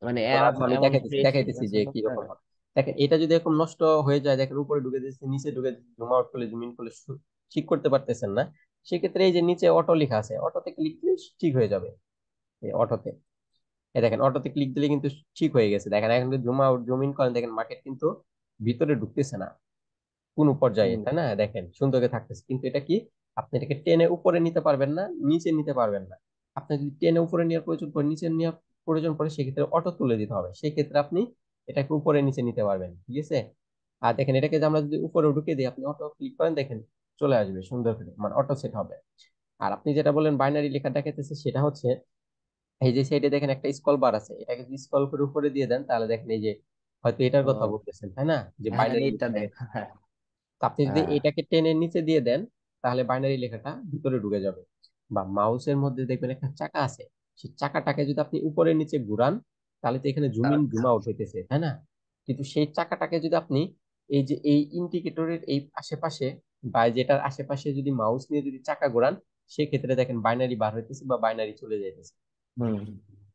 মানে এরা আচ্ছা, আমি এমন দেখাইতেছি ফ্রেশ দেখাইতেছি যে কি আছে। রকম হয়। দেখেন এটা যদি এরকম নষ্ট হয়ে যায়, দেখেন উপরে ঢুকে যাচ্ছে, নিচে ঢুকে যাচ্ছে, জুম আউট করলে জুম ইন করলে ঠিক করতে পারতেছেন না, সেক্ষেত্রে এই যে নিচে অটো লেখা আছে, অটোতে ক্লিক দিলে ঠিক হয়ে যাবে। এই অটোতে, এই দেখেন অটোতে ক্লিক দিলে কিন্তু ঠিক হয়ে গেছে। দেখেন এখন যদি জুম আউট জুম ইন করেন, দেখেন মার্কেট কিন্তু ভিতরে ঢুকতেছে না কোন পর্যায়ে, হুম। তাই না? দেখেন সুন্দর করে থাকতেছে, কিন্তু এটা কি, আপনি এটাকে টেনে উপরে নিতে পারবেন না, নিচে নিতে পারবেন না। আপনি যদি টেনে উপরে নেওয়ার প্রয়োজন পড়ে, নিচে নেওয়ার প্রয়োজন পড়ে, সেক্ষেত্রে অটো তুলে দিতে হবে, সেই ক্ষেত্রে আপনি এটাকে উপরে নিচে নিতে পারবেন, ঠিক আছে? আর দেখেন এটাকে যে আমরা যদি উপরে ঢুকে দিই, আপনি অটো ক্লিক করেন, দেখেন চলে আসবে সুন্দর করে, মানে অটো সেট হবে। আর আপনি যেটা বলেন বাইনারি লেখা দেখাইতেছে, সেটা হচ্ছে এই যে সাইডে দেখেন একটা স্কল বার আছে, এটাকে যদি স্কল করে উপরে দিয়ে দেন, তাহলে দেখেন এই যে হয়তো এটার কথা ও, বলতেছেন, তাই না? যে হ্যাঁ, বাইনারি এটা লেখা দেখা, দেখাইতেছে। হ্যাঁ। তো আপনি যদি হ্যাঁ। এটাকে টেনে নিচে দিয়ে দেন, তাহলে বাইনারি লেখাটা ভিতরে ঢুকে যাবে। বা মাউসের মধ্যে দেখবেন একটা চাকা আছে, সেই চাকাটাকে যদি আপনি উপরে নিচে ঘুরান, তাহলে তো এখানে জুম ইন জুম আউট হইতেছে, তাই না? কিন্তু সেই চাকাটাকে যদি আপনি এই যে এই ইন্ডিকেটরের এই আশেপাশে বা যেটার আশেপাশে যদি মাউস নিয়ে যদি চাকা ঘোরান, সেক্ষেত্রে দেখেন বাইনারি বার হইতেছে বা বাইনারি চলে যাইতেছে, হুম।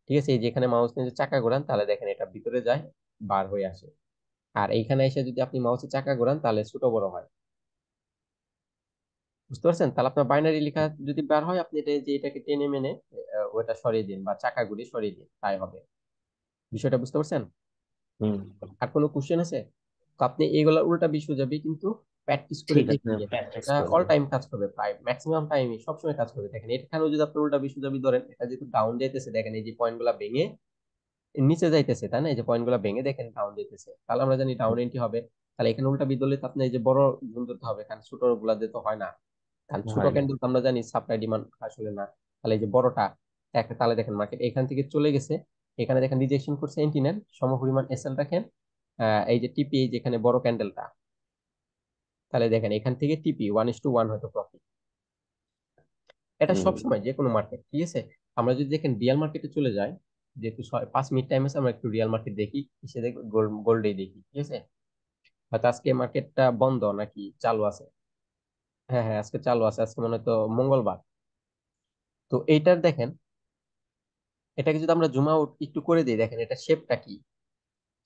ঠিক আছে? এই যেখানে মাউস নিয়ে যে চাকা ঘোরান, তাহলে দেখেন এটা ভিতরে যায়, বার হয়ে আসে। আর এইখানে এসে যদি আপনি মাউসের চাকা ঘোরান, তাহলে ছোট বড় হয়, বুঝতে পারছেন? তাহলে আপনার বাইনারি লেখা যদি বার হয়, আপনি এটা যে এটাকে টেনে মেনে ওটা সরিয়ে দিন বা চাকাগুলি সরিয়ে দিন, তাই হবে। বিষয়টা বুঝতে পারছেন? হুম। আর কোনো কোশ্চেন আছে? তো আপনি এইগুলা উল্টা বিষয় যাবে, কিন্তু প্র্যাকটিস করে ঠিক আছে, দেখবেন, প্র্যাকটিস এটা অল করবো। টাইম কাজ করবে, প্রায় ম্যাক্সিমাম টাইমই সবসময় কাজ করবে। দেখেন এখানেও যদি আপনি উল্টা বিষয় যাবি ধরেন, এটা যেহেতু ডাউন যাইতেছে, দেখেন এই যে পয়েন্ট গুলা ভেঙে নিচে যাইতেছে, তাই না? এই যে পয়েন্ট গুলা ভেঙে দেখেন ডাউন যেতেছে, তাহলে আমরা জানি ডাউন এন্ট্রি হবে। তাহলে এখানে উল্টা বিদলে তো আপনার এই যে বড় ঝুল ধরতে হবে, কারণ ছোট গুলা দিয়ে তো হয় না, কারণ ছোট হয় না। ক্যান্ডেল তো আমরা জানি সাপ্লাই ডিমান্ড আসলে না। তাহলে এই যে বড়টা একটা, তাহলে দেখেন মার্কেট এখান থেকে চলে গেছে, এখানে দেখেন রিজেকশন করছে, এন্ট্রি নেন, সমপরিমাণ এসএল রাখেন। এই যে টিপি, এই যেখানে বড় ক্যান্ডেলটা, তাহলে দেখেন এখান থেকে টিপি 1:1 হয়তো প্রফিট। এটা হুম। সবসময় যে কোনো মার্কেট, ঠিক আছে? আমরা যদি দেখেন রিয়াল মার্কেটে চলে যাই, যেহেতু 5 মিনিট টাইম আছে, আমরা একটু রিয়াল মার্কেট দেখি, কিসে দেখবো, গোল্ডে দেখি, ঠিক আছে? হয়তো আজকে মার্কেটটা বন্ধ নাকি চালু আছে? হ্যাঁ হ্যাঁ, আজকে চালু আছে, আজকে মনে হয় তো মঙ্গলবার। তো এইটার দেখেন, এটাকে যদি আমরা জুম আউট একটু করে দিই, দেখেন এটা শেপটা কি,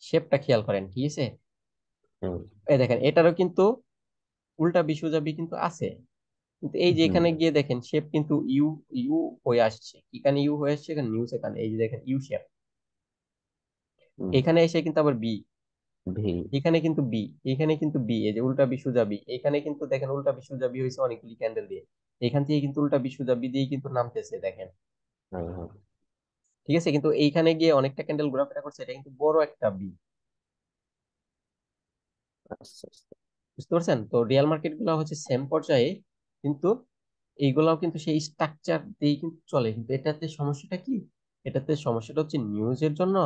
শেপটা খেয়াল করেন, ঠিক আছে? হুম। এই দেখেন এটারও কিন্তু উল্টা বিশ্বজাবি কিন্তু আছে, কিন্তু এই যে হুম। এখানে গিয়ে দেখেন শেপ কিন্তু ইউ ইউ হয়ে আসছে, এখানে ইউ হয়ে আসছে, এখানে নিউজ, এখানে এই যে দেখেন ইউ শেপ, হুম। এখানে এসে কিন্তু আবার বি, ভি। এখানে কিন্তু বি, এখানে কিন্তু বি, এই যে উল্টা বিশ্বজাবি, এখানে কিন্তু দেখেন উল্টা বিশ্বজাবি হয়েছে অনেকগুলি ক্যান্ডেল দিয়ে। এখান থেকে কিন্তু উল্টা বিশ্ব চাবি দিয়ে কিন্তু নামতেছে দেখেন। হ্যাঁ, হ্যাঁ। ঠিক আছে, কিন্তু এইখানে গিয়ে অনেকটা ক্যান্ডেল ঘোরাফেরা করছে, এটা কিন্তু বড় একটা বি। আচ্ছা, আচ্ছা। বুঝতে পারছেন? তো রিয়েল মার্কেট গুলো হচ্ছে সেম পর্যায়ে, কিন্তু এইগুলাও কিন্তু সেই স্ট্রাকচার দিয়েই কিন্তু চলে, কিন্তু এটাতে সমস্যাটা কি? এটাতে সমস্যাটা হচ্ছে নিউজের জন্য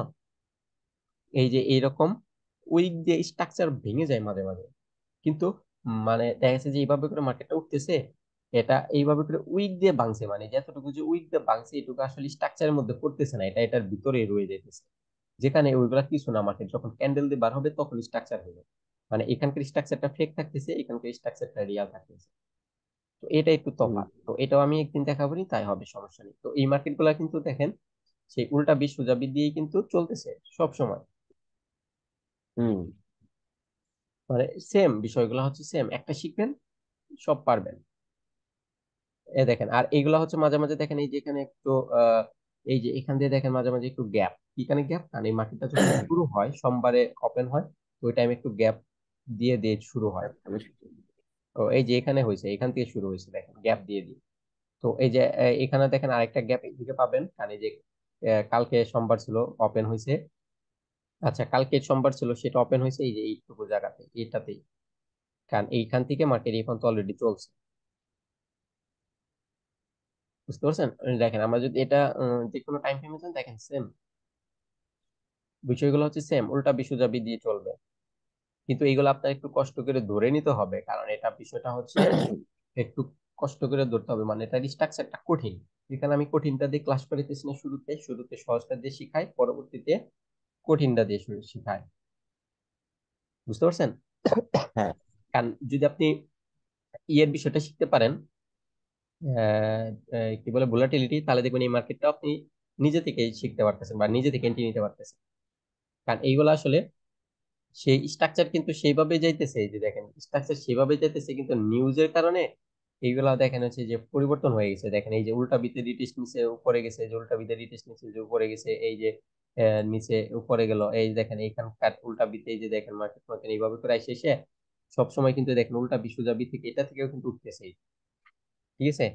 এই যে এইরকম উইক দিয়ে স্ট্রাকচার ভেঙে যায় মাঝে মাঝে। কিন্তু মানে দেখা যাচ্ছে যে এইভাবে করে মার্কেটটা উঠতেছে, এটা এইভাবে করে উইক দিয়ে ভাঙছে, মানে যতটুকু যে উইক দিয়ে ভাঙছে এটুকু আসলে স্ট্রাকচারের মধ্যে পড়তেছে না, এটা এটার ভিতরে রয়ে যাইতেছে। যেখানে ওইগুলা কিছু না, মার্কেট যখন ক্যান্ডেল দিয়ে বার হবে তখন স্ট্রাকচার হবে, মানে এখানকার স্ট্রাকচারটা ফেক থাকতেছে, এখানকার স্ট্রাকচারটা রিয়াল থাকতেছে। তো এটা একটু হুম, তফাৎ, তো এটাও আমি একদিন দেখাবো নি, তাই হবে, সমস্যা নেই। তো এই মার্কেট গুলা কিন্তু দেখেন সেই উল্টা বিশ সোজা বিশ দিয়েই কিন্তু চলতেছে সব সময়। হুম, মানে সেম বিষয়গুলো হচ্ছে সেম, একটা শিখবেন সব পারবেন। এ দেখেন, আর এইগুলা হচ্ছে মাঝে মাঝে দেখেন এই যে এখানে একটু এই যে এখান দিয়ে দেখেন মাঝে মাঝে একটু গ্যাপ, এখানে গ্যাপ, কারণ এই মার্কেটটা যখন শুরু হয় সোমবারে ওপেন হয়, তো ওই টাইমে একটু গ্যাপ দিয়ে দিয়ে শুরু হয়। তো এই যে এখানে হয়েছে, এখান থেকে শুরু হয়েছে দেখেন গ্যাপ দিয়ে দিয়ে। তো এই যে এখানে দেখেন আরেকটা গ্যাপ এদিকে পাবেন, কারণ এই যে কালকে সোমবার ছিল, ওপেন হয়েছে। আচ্ছা, কালকে সোমবার ছিল, সেটা ওপেন হয়েছে এই যে এইটুকু জায়গাতে, এটাতেই, কারণ এইখান থেকে মার্কেট এখন তো অলরেডি চলছে। বুঝতে পারছেন? দেখেন আমরা যদি এটা যে কোনো টাইম ফ্রেমে যান, দেখেন সেম বিষয়গুলো হচ্ছে সেম, উল্টা বিশ্বজাবি দিয়ে চলবে। কিন্তু এইগুলো আপনার একটু কষ্ট করে ধরে নিতে হবে, কারণ এটা বিষয়টা হচ্ছে একটু কষ্ট করে ধরতে হবে, মানে এটার স্ট্রাকচারটা কঠিন। এখানে আমি কঠিনটা দিয়ে ক্লাস করিতেছি না, শুরুতে শুরুতে সহজটা দিয়ে শিখাই, পরবর্তীতে কঠিনটা দিয়ে শিখাই। বুঝতে পারছেন? হ্যাঁ। কারণ যদি আপনি ইয়ের বিষয়টা শিখতে পারেন, আহ, কি বলে ভোলাটিলিটি, তাহলে দেখবেন এই মার্কেটটা আপনি নিজে থেকে শিখতে পারতেছেন বা নিজে থেকে এন্ট্রি নিতে পারতেছেন। কারণ এইগুলো আসলে সেই স্ট্রাকচার কিন্তু সেইভাবে যাইতেছে, এই যে দেখেন স্ট্রাকচার সেভাবে যাইতেছে, কিন্তু নিউজের কারণে এইগুলা দেখেন হচ্ছে যে পরিবর্তন হয়ে গেছে। দেখেন এই যে উল্টা বিতে রিটেস্ট নিচে উপরে গেছে, যে উল্টা বিতে রিটেস্ট নিচে যে উপরে গেছে, এই যে নিচে উপরে গেল, এই যে দেখেন এইখানকার উল্টা বিতে, এই যে দেখেন মার্কেট মার্কেট এইভাবে করে আসে এসে সবসময় কিন্তু দেখেন উল্টা বিশ্বজাবি থেকে এটা থেকেও কিন্তু উঠতেছে। ঠিক আছে,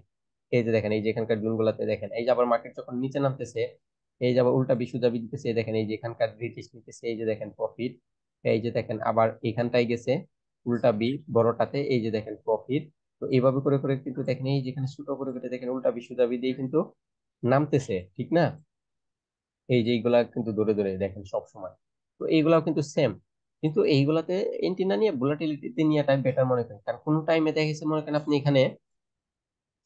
এই যে দেখেন এই যে এখানকার জোন গুলাতে দেখেন, এই যে আবার মার্কেট যখন নিচে নামতেছে, এই যে আবার উল্টা বিশ্বজাবি দিতেছে, এই দেখেন এই যে এখানকার রিটেস্ট নিতেছে, এই যে দেখেন প্রফিট, এই যে দেখেন আবার এখানটাই গেছে উল্টা বি বড়টাতে, এই যে দেখেন প্রফিট। তো এইভাবে করে করে কিন্তু দেখেন এই যেখানে ছোট করে করে দেখেন উল্টা বিশ্বজাবি দিয়ে কিন্তু নামতেছে, ঠিক না? এই যে এইগুলা কিন্তু ধরে ধরে দেখেন সব সময়। তো এইগুলাও কিন্তু সেম, কিন্তু এইগুলাতে এন্ট্রি না নিয়ে ভোলাটিলিটিতে নিয়েটাই বেটার মনে করেন, কারণ কোনো টাইমে দেখেছে মনে করেন আপনি এখানে,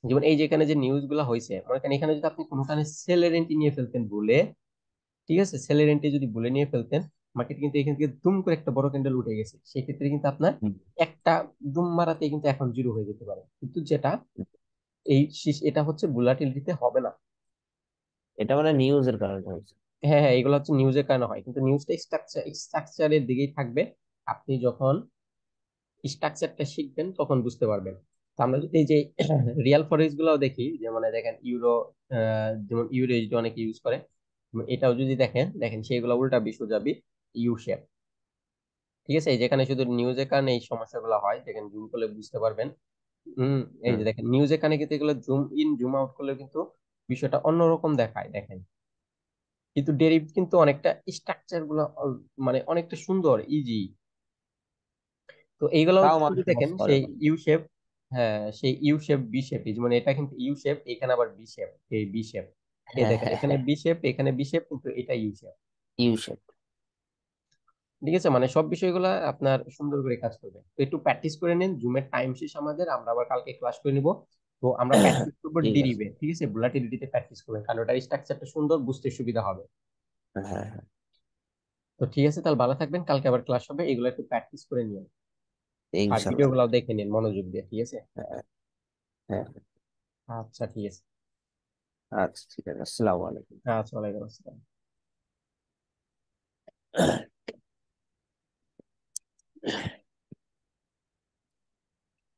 যেমন এই যে এখানে যে নিউজ গুলা হয়েছে মনে করেন, এখানে যদি আপনি কোনোখানে সেলের এন্ট্রি নিয়ে ফেলতেন ভুলে, ঠিক আছে, সেলের এন্ট্রি যদি ভুলে নিয়ে ফেলতেন, মার্কেট কিন্তু এখান থেকে দুম করে একটা বড় ক্যান্ডেল উঠে গেছে, সেক্ষেত্রে কিন্তু আপনার হুম। একটা দুম মারাতে কিন্তু এখন জিরো হয়ে যেতে পারে, কিন্তু যেটা এই এটা হচ্ছে ভোলাটিলিটিতে হবে না। এটা মানে নিউজের কারণে হয়েছে। হ্যাঁ হ্যাঁ, এগুলো হচ্ছে নিউজের কারণে হয়, কিন্তু নিউজটা স্ট্রাকচারের দিকেই থাকবে। আপনি যখন স্ট্রাকচারটা শিখবেন তখন বুঝতে পারবেন। তো আমরা যদি এই যে রিয়াল ফরেক্স গুলাও দেখি, যে মানে দেখেন ইউরো, যেমন ইউরোইড অনেকে ইউজ করে, এটাও যদি দেখেন, দেখেন সেইগুলো উল্টা বিশ্ব যাবি ইউ শেপ। ঠিক আছে, এই যেখানে শুধু নিউজের কারণে এই সমস্যাগুলো হয়, দেখেন জুম করলে বুঝতে পারবেন। হম, এই হুম। যে দেখেন নিউজের কারণে কিন্তু এগুলো জুম ইন জুম আউট করলে কিন্তু বিষয়টা অন্যরকম দেখায় দেখেন। কিন্তু ডেরিভ কিন্তু অনেকটা স্ট্রাকচার গুলো মানে অনেকটা সুন্দর, ইজি। তো এইগুলো তাও শুধু মানুষ লস দেখেন করে সেই বলে। You shape. হ্যাঁ, সেই ইউ শেপ বি শেপ, মানে এটা কিন্তু ইউ শেপ, এখানে আবার বি শেপ, এই বি শেপ, এই হ্যাঁ, দেখেন হ্যাঁ, এখানে হ্যাঁ। বি শেপ, এখানে বি শেপ, কিন্তু এটা ইউ শেপ। You shape. ঠিক আছে, মানে সব বিষয়গুলো আপনার সুন্দর করে কাজ করবে, তো একটু প্র্যাকটিস করে নিন। জুমের টাইম শেষ আমাদের, আমরা আবার কালকে ক্লাস করে নিব। তো আমরা প্র্যাকটিস করবো ঠিক আছে। ডিরিভে, ঠিক আছে, ভোলাটিলিটিতে প্র্যাকটিস করবেন, কারণ ওটার স্ট্রাকচারটা সুন্দর, বুঝতে সুবিধা হবে। হ্যাঁ, হ্যাঁ। তো ঠিক আছে, তাহলে ভালো থাকবেন, কালকে আবার ক্লাস হবে, এগুলো একটু প্র্যাকটিস করে নিন। আর ভিডিও ইনশাল্লাহ। গুলাও দেখে নিন মনোযোগ দিয়ে, ঠিক আছে? হ্যাঁ, হ্যাঁ। আচ্ছা ঠিক আছে। আচ্ছা, ঠিক আছে। আসসালামু আলাইকুম। আচ্ছা, ওয়ালাইকুম আসসালাম।